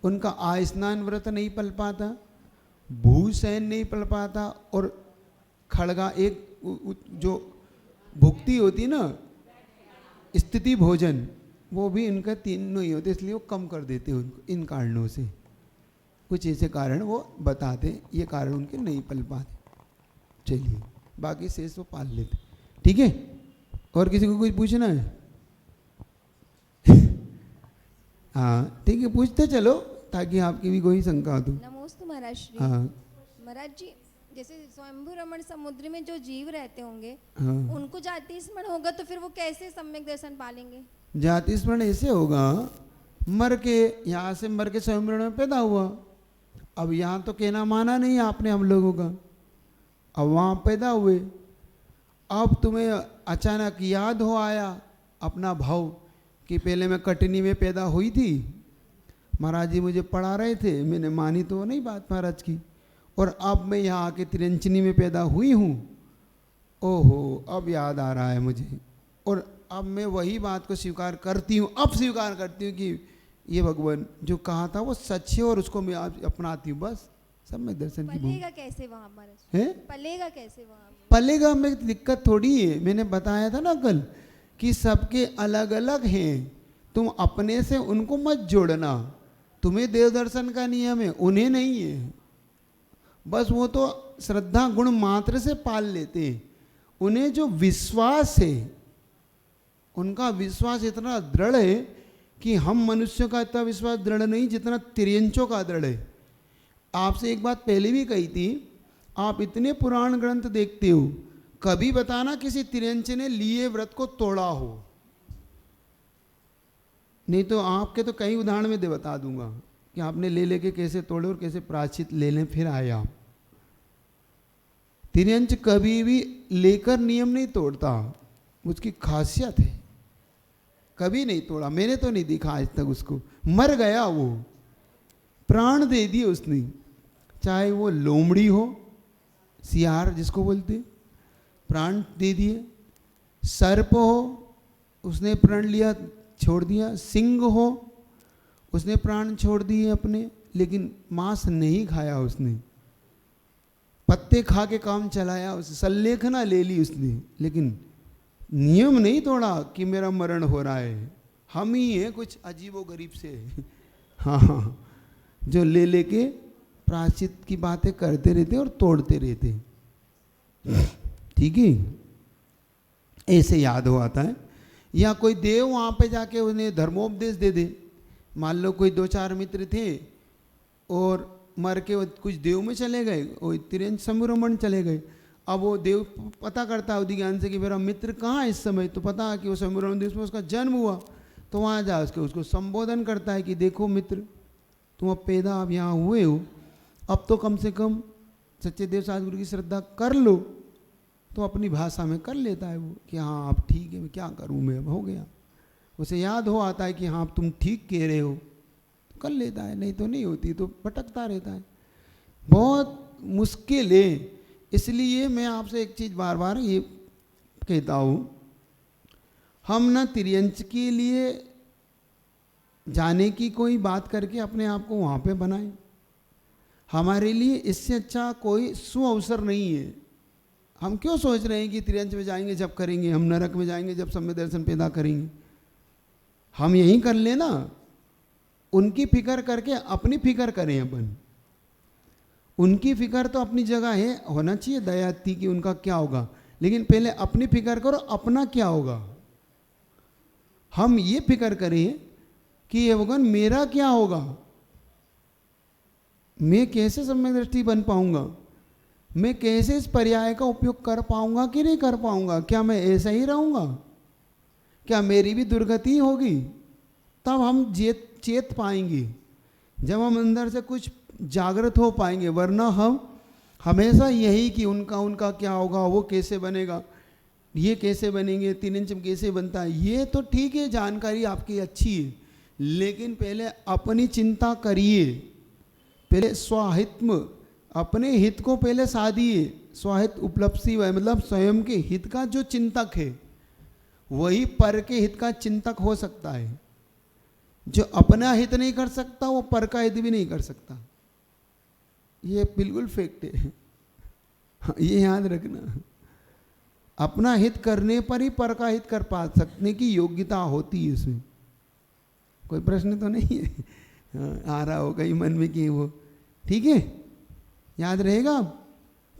उनका आस्नान व्रत नहीं पल पाता, भूसैन नहीं पल पाता, और खड़गा एक जो भुक्ति होती ना, स्थिति भोजन, वो भी इनका तीनों ही होते, इसलिए वो कम कर देते हैं उनको इन कारणों से। कुछ ऐसे कारण वो बताते, ये कारण उनके नहीं पल पाते। चलिए, बाकी शेष वो पाल लेते। ठीक है, और किसी को कुछ पूछना है? हाँ ठीक है, पूछते चलो ताकि आपकी भी कोई शंका हो। नमोस्तु महाराज श्री। हाँ महाराज जी, जैसे स्वयंभू रमण समुद्र में जो जीव रहते होंगे, हाँ, उनको जाति स्मरण होगा तो फिर वो कैसे सम्यक दर्शन पालेंगे? जाति स्मरण ऐसे होगा, मर के यहाँ से मर के स्वयं में पैदा हुआ, अब यहाँ तो कहना माना नहीं आपने हम लोगों का, अब वहाँ पैदा हुए, अब तुम्हें अचानक याद हो आया अपना भाव कि पहले मैं कटनी में पैदा हुई थी, महाराज जी मुझे पढ़ा रहे थे, मैंने मानी तो नहीं बात महाराज की, और अब मैं यहाँ आके तिरंचनी में पैदा हुई हूँ। ओहो, अब याद आ रहा है मुझे, और अब मैं वही बात को स्वीकार करती हूँ, अब स्वीकार करती हूँ कि ये भगवान जो कहा था वो सच है, और उसको मैं आज अपनाती हूँ। बस सब में दर्शन की पलेगा कैसे वहाँ महाराज? है, पलेगा कैसे वहाँ? पलेगा में दिक्कत थोड़ी है, मैंने बताया था ना कल कि सबके अलग अलग हैं, तुम अपने से उनको मत जोड़ना। तुम्हें देव दर्शन का नियम है, उन्हें नहीं है। बस वो तो श्रद्धा गुण मात्र से पाल लेते हैं। उन्हें जो विश्वास है, उनका विश्वास इतना दृढ़ है कि हम मनुष्यों का इतना विश्वास दृढ़ नहीं जितना तिर्यंचों का दृढ़ है। आपसे एक बात पहले भी कही थी, आप इतने पुराण ग्रंथ देखते हो, कभी बताना किसी तिर्यंच ने लिए व्रत को तोड़ा हो। नहीं तो आपके तो कई उदाहरण में दे बता दूंगा कि आपने ले लेके कैसे तोड़े और कैसे प्रायश्चित ले लें फिर आए आप। तिर्यंच कभी भी लेकर नियम नहीं तोड़ता, उसकी खासियत है। कभी नहीं तोड़ा, मैंने तो नहीं देखा आज तक उसको। मर गया वो, प्राण दे दिए उसने, चाहे वो लोमड़ी हो, सियार जिसको बोलते, प्राण दे दिए। सर्प हो, उसने प्राण लिया, छोड़ दिया। सिंह हो, उसने प्राण छोड़ दिए अपने, लेकिन मांस नहीं खाया उसने, पत्ते खा के काम चलाया, उसे सल्लेखना ले ली उसने, लेकिन नियम नहीं तोड़ा कि मेरा मरण हो रहा है। हम ही हैं कुछ अजीबो गरीब से हाँ, जो ले लेके प्रायश्चित की बातें करते रहते और तोड़ते रहते। ठीक है, ऐसे याद हो आता है। या कोई देव वहाँ पे जाके उन्हें धर्मोपदेश दे दे। मान लो कोई दो चार मित्र थे और मर के कुछ देव में चले गए, वो तिरंज समूरमण चले गए। अब वो देव पता करता है ज्ञान से कि मेरा मित्र कहाँ है इस समय, तो पता है कि वो समूरमण देश में उसका जन्म हुआ, तो वहाँ जा उसको संबोधन करता है कि देखो मित्र, तुम अब पैदा अब यहाँ हुए हो, अब तो कम से कम सच्चे देव सद्गुरु की श्रद्धा कर लो। तो अपनी भाषा में कर लेता है वो कि हाँ अब ठीक है, मैं क्या करूँ, मैं अब हो गया। उसे याद हो आता है कि हाँ तुम ठीक कह रहे हो, तो कर लेता है, नहीं तो नहीं होती, तो भटकता रहता है। बहुत मुश्किल है। इसलिए मैं आपसे एक चीज़ बार बार ये कहता हूँ, हम ना तिर्यंच के लिए जाने की कोई बात करके अपने आप को वहाँ पे बनाएं। हमारे लिए इससे अच्छा कोई सुअवसर नहीं है। हम क्यों सोच रहे हैं कि तिर्यंच में जाएंगे जब करेंगे, हम नरक में जाएंगे जब सम्यक दर्शन पैदा करेंगे। हम यही कर लेना, उनकी फिक्र करके अपनी फिक्र करें अपन। उनकी फिक्र तो अपनी जगह है, होना चाहिए दया थी कि उनका क्या होगा, लेकिन पहले अपनी फिक्र करो अपना क्या होगा। हम ये फिक्र करें कि ये भगवान मेरा क्या होगा, मैं कैसे सम्यक दृष्टि बन पाऊंगा, मैं कैसे इस पर्याय का उपयोग कर पाऊंगा कि नहीं कर पाऊंगा, क्या मैं ऐसा ही रहूंगा, क्या मेरी भी दुर्गति होगी। तब हम चेत पाएंगे, जब हम अंदर से कुछ जागृत हो पाएंगे। वरना हम हमेशा यही कि उनका क्या होगा, वो कैसे बनेगा, ये कैसे बनेंगे, तिर्यंच कैसे बनता है। ये तो ठीक है, जानकारी आपकी अच्छी है, लेकिन पहले अपनी चिंता करिए। पहले स्वाहित्व, अपने हित को पहले साधिए। स्वाहित उपलब्धि है, मतलब स्वयं के हित का जो चिंतक है वही पर के हित का चिंतक हो सकता है। जो अपना हित नहीं कर सकता वो पर का हित भी नहीं कर सकता। ये बिल्कुल फैक्ट है, ये याद रखना। अपना हित करने पर ही पर का हित कर पा सकने की योग्यता होती है इसमें। कोई प्रश्न तो नहीं है? हाँ, आ रहा होगा ही मन में कि वो ठीक है, याद रहेगा।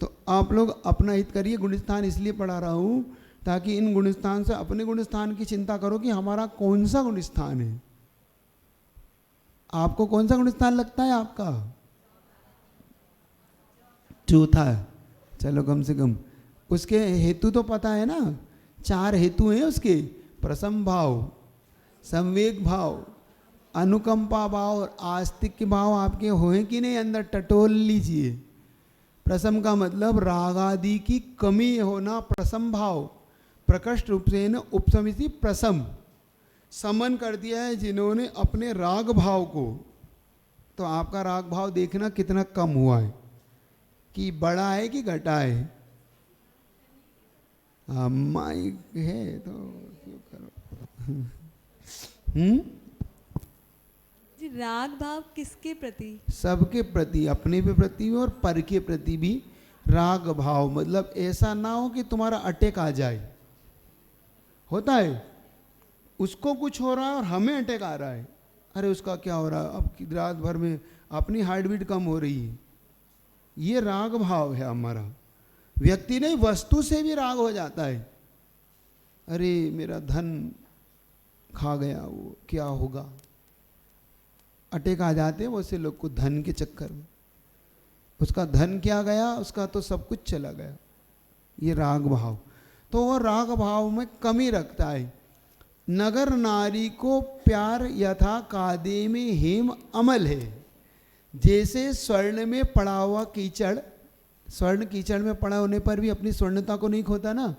तो आप लोग अपना हित करिए। गुणस्थान इसलिए पढ़ा रहा हूँ ताकि इन गुणस्थान से अपने गुणस्थान की चिंता करो कि हमारा कौन सा गुणस्थान है। आपको कौन सा गुणस्थान लगता है आपका? चौथा। चलो कम से कम उसके हेतु तो पता है ना। 4 हेतु हैं उसके: प्रसम भाव, संवेग भाव, अनुकंपा भाव और आस्तिक भाव आपके हों कि नहीं अंदर, टटोल लीजिए। प्रसम का मतलब राग आदि की कमी होना, प्रसम भाव। प्रकृष्ट रूप से न उपसमिति प्रसम, समन कर दिया है जिन्होंने अपने राग भाव को। तो आपका राग भाव देखना कितना कम हुआ है, कि बढ़ा है कि घटा है। माइक है तो क्यों करो। जी, राग भाव किसके प्रति? सबके प्रति, अपने भी प्रति और पर के प्रति भी राग भाव। मतलब ऐसा ना हो कि तुम्हारा अटैक आ जाए। होता है उसको कुछ हो रहा है और हमें अटैक आ रहा है, अरे उसका क्या हो रहा है, अब रात भर में अपनी हार्ट बीट कम हो रही है। ये राग भाव है हमारा। व्यक्ति नहीं, वस्तु से भी राग हो जाता है। अरे मेरा धन खा गया, वो क्या होगा, अटैक आ जाते हैं बहुत से लोग को धन के चक्कर में। उसका धन क्या गया, उसका तो सब कुछ चला गया। ये राग भाव। तो वो राग भाव में कमी रखता है। नगर नारी को प्यार यथा कादे में हेम अमल है। जैसे स्वर्ण में पड़ा हुआ कीचड़, स्वर्ण कीचड़ में पड़ा होने पर भी अपनी स्वर्णता को नहीं खोता ना,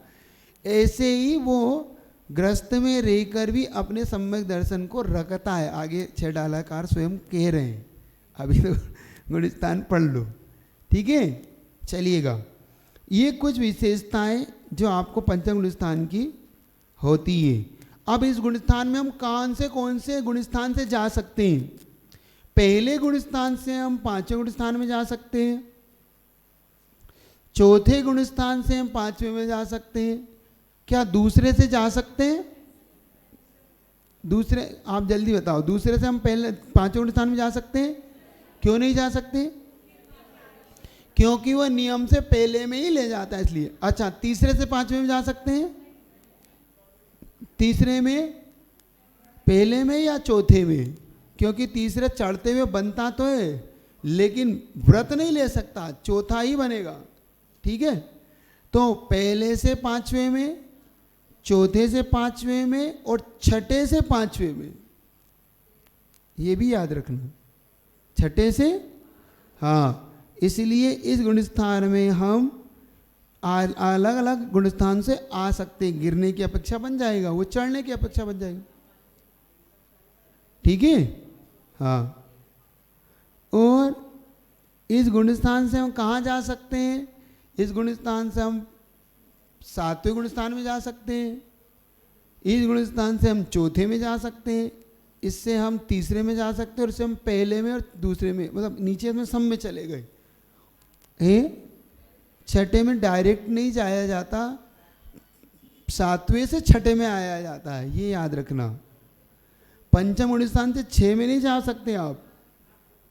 ऐसे ही वो ग्रस्त में रहकर भी अपने सम्यक दर्शन को रखता है। आगे 6 डालाकार स्वयं कह रहे हैं। अभी तो गुणस्थान पढ़ लो, ठीक है। चलिएगा, ये कुछ विशेषताएं जो आपको पंचम गुणस्थान की होती है। अब इस गुणस्थान में हम कौन से गुणस्थान से जा सकते हैं? पहले गुणस्थान से हम 5वें गुणस्थान में जा सकते हैं, चौथे गुणस्थान से हम 5वें में जा सकते हैं। क्या दूसरे से जा सकते हैं? दूसरे, आप जल्दी बताओ, दूसरे से हम पहले 5वें गुणस्थान में जा सकते हैं? क्यों नहीं जा सकते? क्योंकि वह नियम से पहले में ही ले जाता है, इसलिए। अच्छा, तीसरे से 5वें में जा सकते हैं? तीसरे में, पहले में या चौथे में? क्योंकि तीसरे चढ़ते हुए बनता तो है लेकिन व्रत नहीं ले सकता, चौथा ही बनेगा, ठीक है। तो पहले से 5वें में, चौथे से 5वें में और छठे से 5वें में, ये भी याद रखना, छठे से। हाँ, इसलिए इस गुणस्थान में हम अलग अलग गुणस्थान से आ सकते हैं। गिरने की अपेक्षा बन जाएगा, वो चढ़ने की अपेक्षा बन जाएगी, ठीक है। हाँ, और इस गुणस्थान से हम कहाँ जा सकते हैं? इस गुणस्थान से हम 7वें गुणस्थान में जा सकते हैं, इस गुणस्थान से हम चौथे में जा सकते हैं, इससे हम तीसरे में जा सकते हैं, और इससे हम पहले में और दूसरे में, मतलब नीचे में सब में चले गए। छठे में डायरेक्ट नहीं जाया जाता, 7वें से छठे में आया जाता है, ये याद रखना। पंचम गुणस्थान से 6 में नहीं जा सकते आप,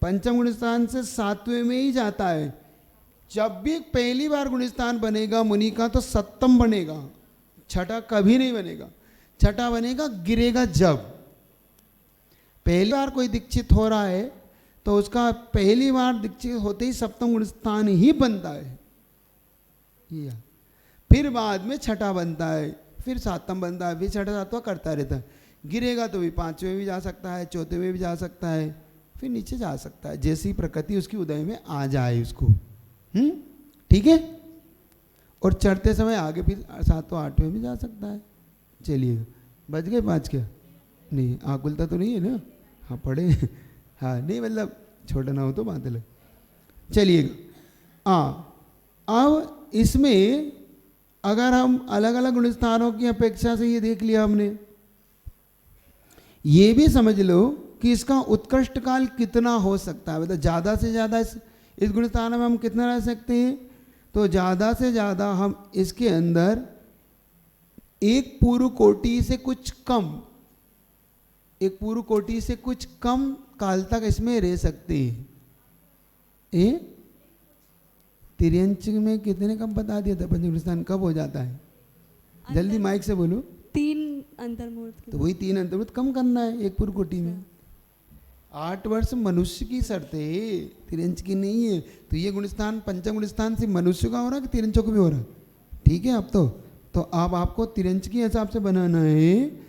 पंचम गुणस्थान से 7वें में ही जाता है। जब भी पहली बार गुणस्थान बनेगा मुनि का तो सप्तम बनेगा, छठा कभी नहीं बनेगा। छठा बनेगा गिरेगा जब। पहली बार कोई दीक्षित हो रहा है तो उसका पहली बार दीक्षित होते ही सप्तम गुणस्थान ही बनता है, फिर बाद में छठा बनता है, फिर 7वां बनता है, फिर छठा 7वां करता रहता है। गिरेगा तो भी 5वें में भी जा सकता है, चौथे में भी जा सकता है, फिर नीचे जा सकता है, जैसी प्रकृति उसकी उदय में आ जाए उसको। ठीक है। और चढ़ते समय आगे फिर 7वां 8वें में जा सकता है। चलिए, बच गए 5 क्या? नहीं, आकुलता तो नहीं है ना? हाँ पढ़े। हाँ नहीं, मतलब छोटा ना हो तो बात अलग। चलिएगा, अब इसमें अगर हम अलग अलग गुणस्थानों की अपेक्षा से ये देख लिया हमने, ये भी समझ लो कि इसका उत्कृष्ट काल कितना हो सकता है, मतलब ज़्यादा से ज़्यादा इस गुणस्थान में हम कितना रह सकते हैं? तो ज़्यादा से ज़्यादा हम इसके अंदर एक पूर्व कोटि से कुछ कम एक पूर्व कोटि से कुछ कम काल तक इसमें रह सकते हैं। तिर्यंच में कितने कम बता दिया था, पंचम स्थान कब हो जाता है? जल्दी माइक से बोलो। 3 अंतर्मुहूर्त। तो वही 3 अंतर्मुहूर्त कम करना है एक पूर्व कोटि में। 8 वर्ष मनुष्य की शर्त है, तिरंच की नहीं है। तो ये गुणस्थान पंचम गुणस्थान से मनुष्य का हो रहा है कि तिरंचों को भी हो रहा है? ठीक है। अब तो अब आपको तिरंच के हिसाब से बनाना है।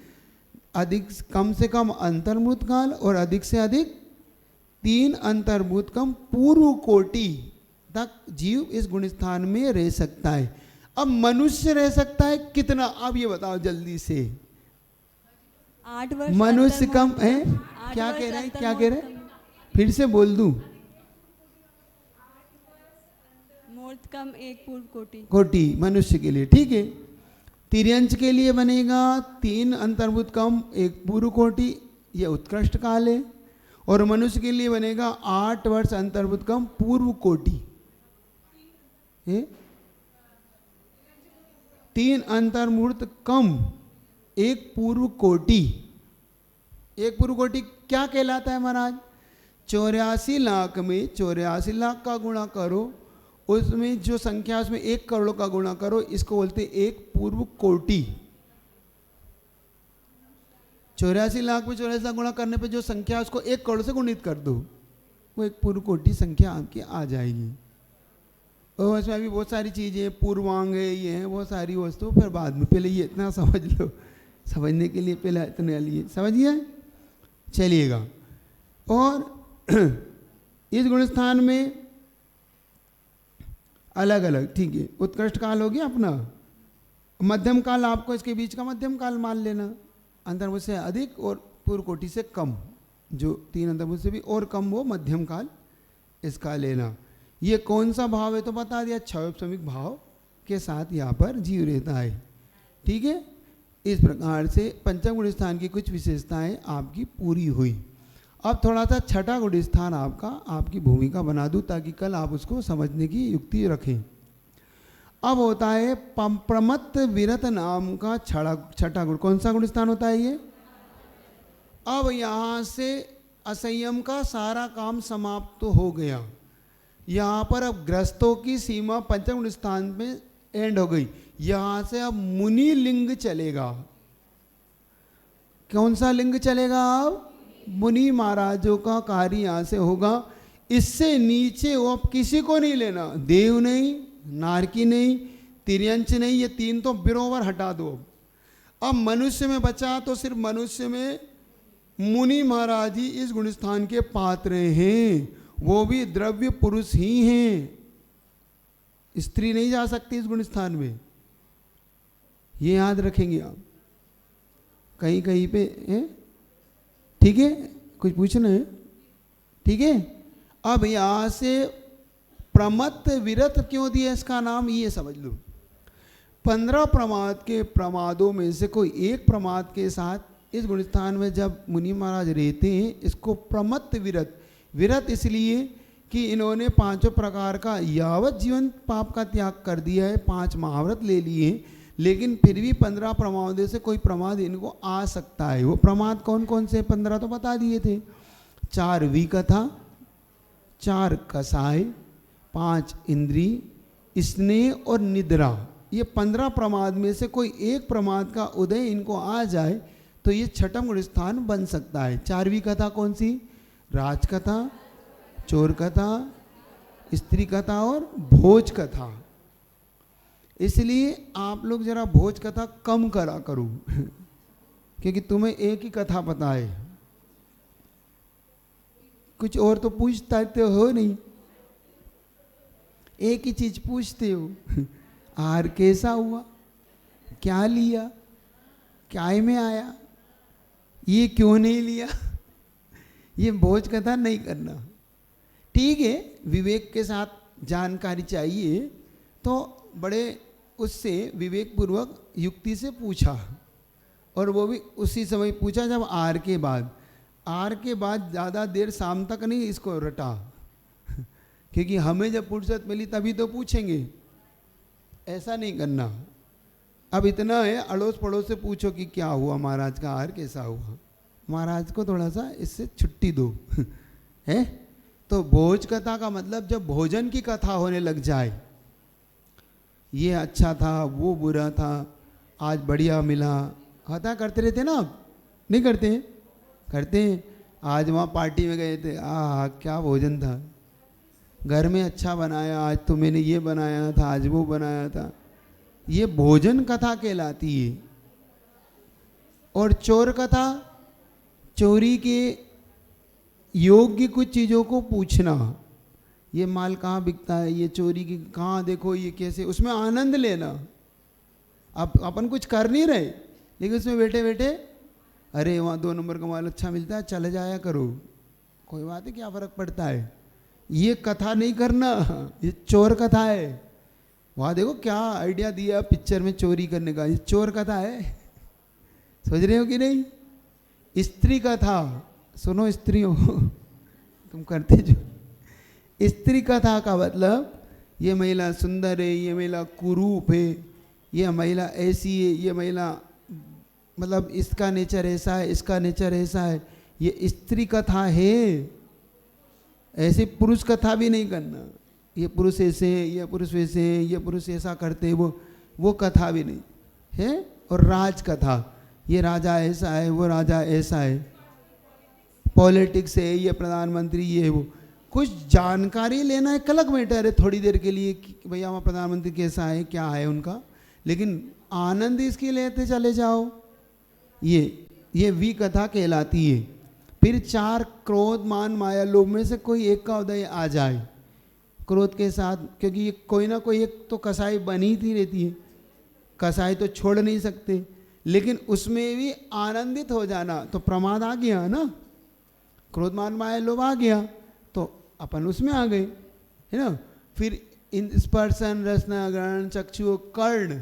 अधिक कम से कम अंतर्मुहूर्त काल और अधिक से अधिक 3 अंतर्मुहूर्त कम पूर्व कोटि तक जीव इस गुणस्थान में रह सकता है। अब मनुष्य रह सकता है कितना, अब ये बताओ जल्दी से। 8 वर्ष मनुष्य कम है? क्या कह रहे हैं, क्या कह रहे हैं? फिर से बोल दूं। मुहूर्त कम 1 पूर्व कोटि। कोटि मनुष्य के लिए, ठीक है। तिर्यंच के लिए बनेगा 3 अंतर्मुहूर्त कम 1 पूर्व कोटि, ये उत्कृष्ट काल है। और मनुष्य के लिए बनेगा 8 वर्ष अंतर्मुहूर्त कम पूर्व कोटि। 3 अंतर्मुहूर्त कम 1 पूर्व कोटि। 1 पूर्व कोटि क्या कहलाता है महाराज? 84 लाख में 84 लाख का गुणा करो, उसमें जो संख्या उसमें 1 करोड़ का गुणा करो, इसको बोलते 1 पूर्व कोटि। 84 लाख में 84 लाख गुणा करने पे जो संख्या उसको 1 करोड़ से गुणित कर दो, वो 1 पूर्व कोटि संख्या आपकी आ जाएगी। और उसमें अभी बहुत सारी चीज़ें पूर्वांग है, ये है, बहुत सारी वस्तु फिर बाद में, पहले ये इतना समझ लो। समझने के लिए पहले इतने लिए समझिए, चलिएगा। और इस गुणस्थान में अलग अलग, ठीक है। उत्कृष्ट काल हो गया अपना। मध्यम काल आपको इसके बीच का मध्यम काल मान लेना, अंतर्मुहूर्त से अधिक और पूर्व कोटि से कम, जो 3 अंतर्मुहूर्त से भी और कम वो मध्यम काल इसका लेना। ये कौन सा भाव है तो बता दिया, क्षयोपशमिक भाव के साथ यहाँ पर जीव रहता है, ठीक है। इस प्रकार से पंचम गुण स्थान की कुछ विशेषताएं आपकी पूरी हुई। अब थोड़ा सा छठा गुण स्थान आपकी भूमिका बना दूं ताकि कल आप उसको समझने की युक्ति रखें। अब होता है प्रमत्त विरत नाम का छठा गुण। कौन सा गुण स्थान होता है ये? अब यहाँ से असंयम का सारा काम समाप्त तो हो गया। यहाँ पर अब ग्रस्तों की सीमा पंचम गुण स्थान में एंड हो गई। यहाँ से अब मुनि लिंग चलेगा। कौन सा लिंग चलेगा? अब मुनि महाराजों का कार्य यहाँ से होगा। इससे नीचे वो अब किसी को नहीं लेना, देव नहीं, नारकी नहीं, तिर्यंच नहीं, ये 3 तो बिरोबर हटा दो। अब मनुष्य में बचा तो सिर्फ मनुष्य में मुनि महाराज ही इस गुणस्थान के पात्र हैं, वो भी द्रव्य पुरुष ही हैं। स्त्री नहीं जा सकती इस गुणस्थान में, ये याद रखेंगे आप। कहीं कहीं पे है, ठीक है। कुछ पूछना है? ठीक है। अब यहां से प्रमत्त विरत क्यों दिया इसका नाम, ये समझ लो। 15 प्रमाद के प्रमादों में से कोई एक प्रमाद के साथ इस गुणस्थान में जब मुनि महाराज रहते हैं, इसको प्रमत्त विरत इसलिए कि इन्होंने 5 प्रकार का यावत जीवन पाप का त्याग कर दिया है, 5 महाव्रत ले लिए, लेकिन फिर भी 15 प्रमादों से कोई प्रमाद इनको आ सकता है। वो प्रमाद कौन कौन से? 15 तो बता दिए थे। 4 विकथा, 4 कसाय, 5 इंद्री, स्नेह और निद्रा। ये 15 प्रमाद में से कोई एक प्रमाद का उदय इनको आ जाए तो ये छठम गुण स्थान बन सकता है। 4वीं कथा कौन सी? राजकथा, चोर कथा, स्त्री कथा और भोज कथा। इसलिए आप लोग जरा भोज कथा कम करा करो क्योंकि तुम्हें एक ही कथा पता है, कुछ और तो पूछता तो हो नहीं, एक ही चीज पूछते हो। आहार कैसा हुआ, क्या लिया, क्या में आया, ये क्यों नहीं लिया। ये भोज कथा नहीं करना, ठीक है। विवेक के साथ जानकारी चाहिए तो बड़े उससे विवेक पूर्वक युक्ति से पूछा, और वो भी उसी समय पूछा जब आहार के बाद। आहार के बाद ज़्यादा देर शाम तक नहीं इसको रटा क्योंकि हमें जब फुर्सत मिली तभी तो पूछेंगे, ऐसा नहीं करना। अब इतना है, अड़ोस पड़ोस से पूछो कि क्या हुआ महाराज का आहार कैसा हुआ, महाराज को थोड़ा सा इससे छुट्टी दो है। तो भोज कथा का मतलब जब भोजन की कथा होने लग जाए, ये अच्छा था, वो बुरा था, आज बढ़िया मिला, कथा करते रहते ना आप, नहीं करते हैं? करते हैं। आज वहाँ पार्टी में गए थे, क्या भोजन था, घर में अच्छा बनाया, आज तो मैंने ये बनाया था, आज वो बनाया था, ये भोजन कथा कहलाती है। और चोर कथा, चोरी के योग्य कुछ चीज़ों को पूछना, ये माल कहाँ बिकता है, ये चोरी की कहाँ, देखो ये कैसे, उसमें आनंद लेना। अब अपन कुछ कर नहीं रहे, लेकिन उसमें बैठे बैठे अरे वहाँ 2 नंबर का माल अच्छा मिलता है, चले जाया करो, कोई बात है, क्या फ़र्क पड़ता है। ये कथा नहीं करना, ये चोर कथा है। वहाँ देखो क्या आइडिया दिया पिक्चर में चोरी करने का, ये चोर कथा है। समझ रहे हो कि नहीं? स्त्री कथा, सुनो स्त्रियों तुम करते जो, स्त्री कथा का मतलब ये महिला सुंदर है, ये महिला कुरूप है, ये महिला ऐसी है, ये महिला मतलब इसका नेचर ऐसा है, इसका नेचर ऐसा है, ये स्त्री कथा है। ऐसे पुरुष कथा भी नहीं करना, ये पुरुष ऐसे हैं, ये पुरुष वैसे हैं, ये पुरुष ऐसा करते हैं, वो कथा भी नहीं है। और राज कथा, ये राजा ऐसा है, वो राजा ऐसा है, पॉलिटिक्स है, ये प्रधानमंत्री, ये है वो, कुछ जानकारी लेना एक अलग मैटर है थोड़ी देर के लिए कि भैया वहाँ प्रधानमंत्री कैसा है, क्या है उनका, लेकिन आनंद इसकी लेते चले जाओ, ये वी कथा कहलाती है। फिर 4 क्रोध मान माया लोभ में से कोई एक का उदय आ जाए क्रोध के साथ, क्योंकि ये कोई ना कोई एक तो कसाई बनी थी रहती है, कसाई तो छोड़ नहीं सकते, लेकिन उसमें भी आनंदित हो जाना, तो प्रमाद आ गया ना, क्रोध मान माया लोभ आ गया तो अपन उसमें आ गए, है ना। फिर इन स्पर्शन रसना ग्रहण चक्षु कर्ण,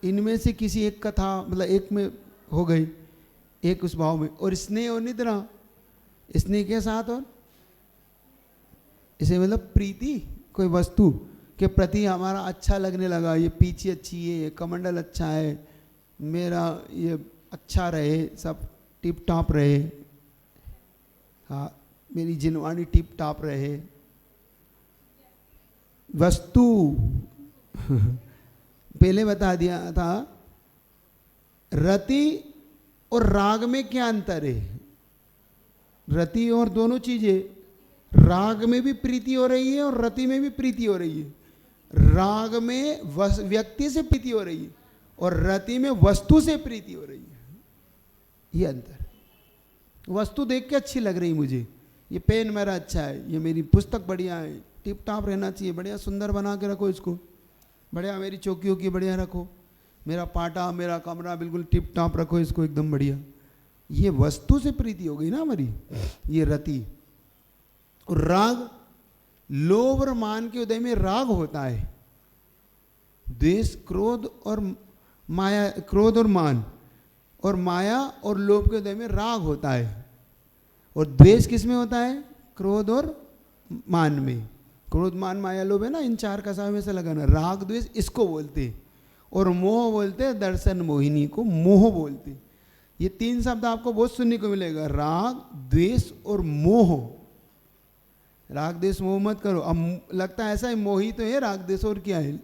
इनमें से किसी एक कथा मतलब एक में हो गई, एक उस भाव में। और स्नेह और निद्रा, स्नेह के साथ और इसे मतलब प्रीति, कोई वस्तु के प्रति हमारा अच्छा लगने लगा, ये पीछे अच्छी है, ये कमंडल अच्छा है, मेरा ये अच्छा रहे, सब टिप टॉप रहे, हाँ मेरी जिनवानी टिप टॉप रहे, वस्तु पहले बता दिया था। रति और राग में क्या अंतर है? रति और दोनों चीजें, राग में भी प्रीति हो रही है और रति में भी प्रीति हो रही है। राग में व्यक्ति से प्रीति हो रही है और रति में वस्तु से प्रीति हो रही है, ये अंतर। वस्तु देख के अच्छी लग रही मुझे, ये पेन मेरा अच्छा है, ये मेरी पुस्तक बढ़िया है, टिप टॉप रहना चाहिए, बढ़िया सुंदर बना के रखो इसको, बढ़िया मेरी चौकियों की बढ़िया रखो, मेरा पाटा मेरा कमरा बिल्कुल टिप टॉप रखो इसको एकदम बढ़िया। ये वस्तु से प्रीति हो गई ना हमारी, ये रति। और राग, लोभ और मान के उदय में राग होता है। द्वेष, क्रोध और माया, क्रोध और मान, और माया और लोभ के उदय में राग होता है। और द्वेष किस में होता है? क्रोध और मान में। क्रोध मान माया लोभ है ना, इन 4 कसायों में से लगाना। राग द्वेष इसको बोलते, और मोह बोलते हैं, दर्शन मोहिनी को मोह बोलते। ये 3 शब्द आपको बहुत सुनने को मिलेगा, राग द्वेष और मोह। राग द्वेष मोह मत करो। अब लगता है ऐसा है मोही तो है राग द्वेष, और क्या है,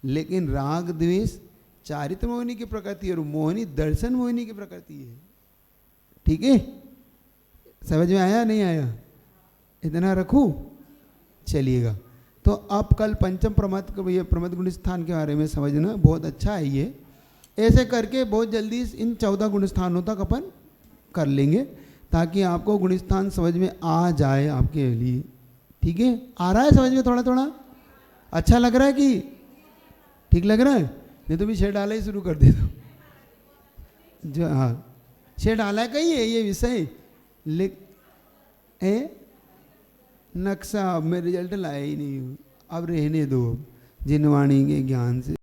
लेकिन राग द्वेष चारित्र मोहिनी की प्रकृति और मोहिनी दर्शन मोहिनी की प्रकृति है। ठीक है, समझ में आया नहीं आया? इतना रखूं, चलिएगा। तो अब कल पंचम प्रमथ प्रमथ गुण स्थान के बारे में समझना बहुत अच्छा है। ये ऐसे करके बहुत जल्दी इन 14 गुण स्थानों तक अपन कर लेंगे, ताकि आपको गुण स्थान समझ में आ जाए आपके लिए। ठीक है, आ रहा है समझ में थोड़ा थोड़ा? अच्छा लग रहा है कि ठीक लग रहा है? नहीं तो भी छेड़ डाला ही शुरू कर दे दो जो, हाँ छेड़ डाला कहीं है ये विषय, नक्शा अब मैं रिजल्ट लाया ही नहीं हूँ, अब रहने दो जिनवाणी के ज्ञान से।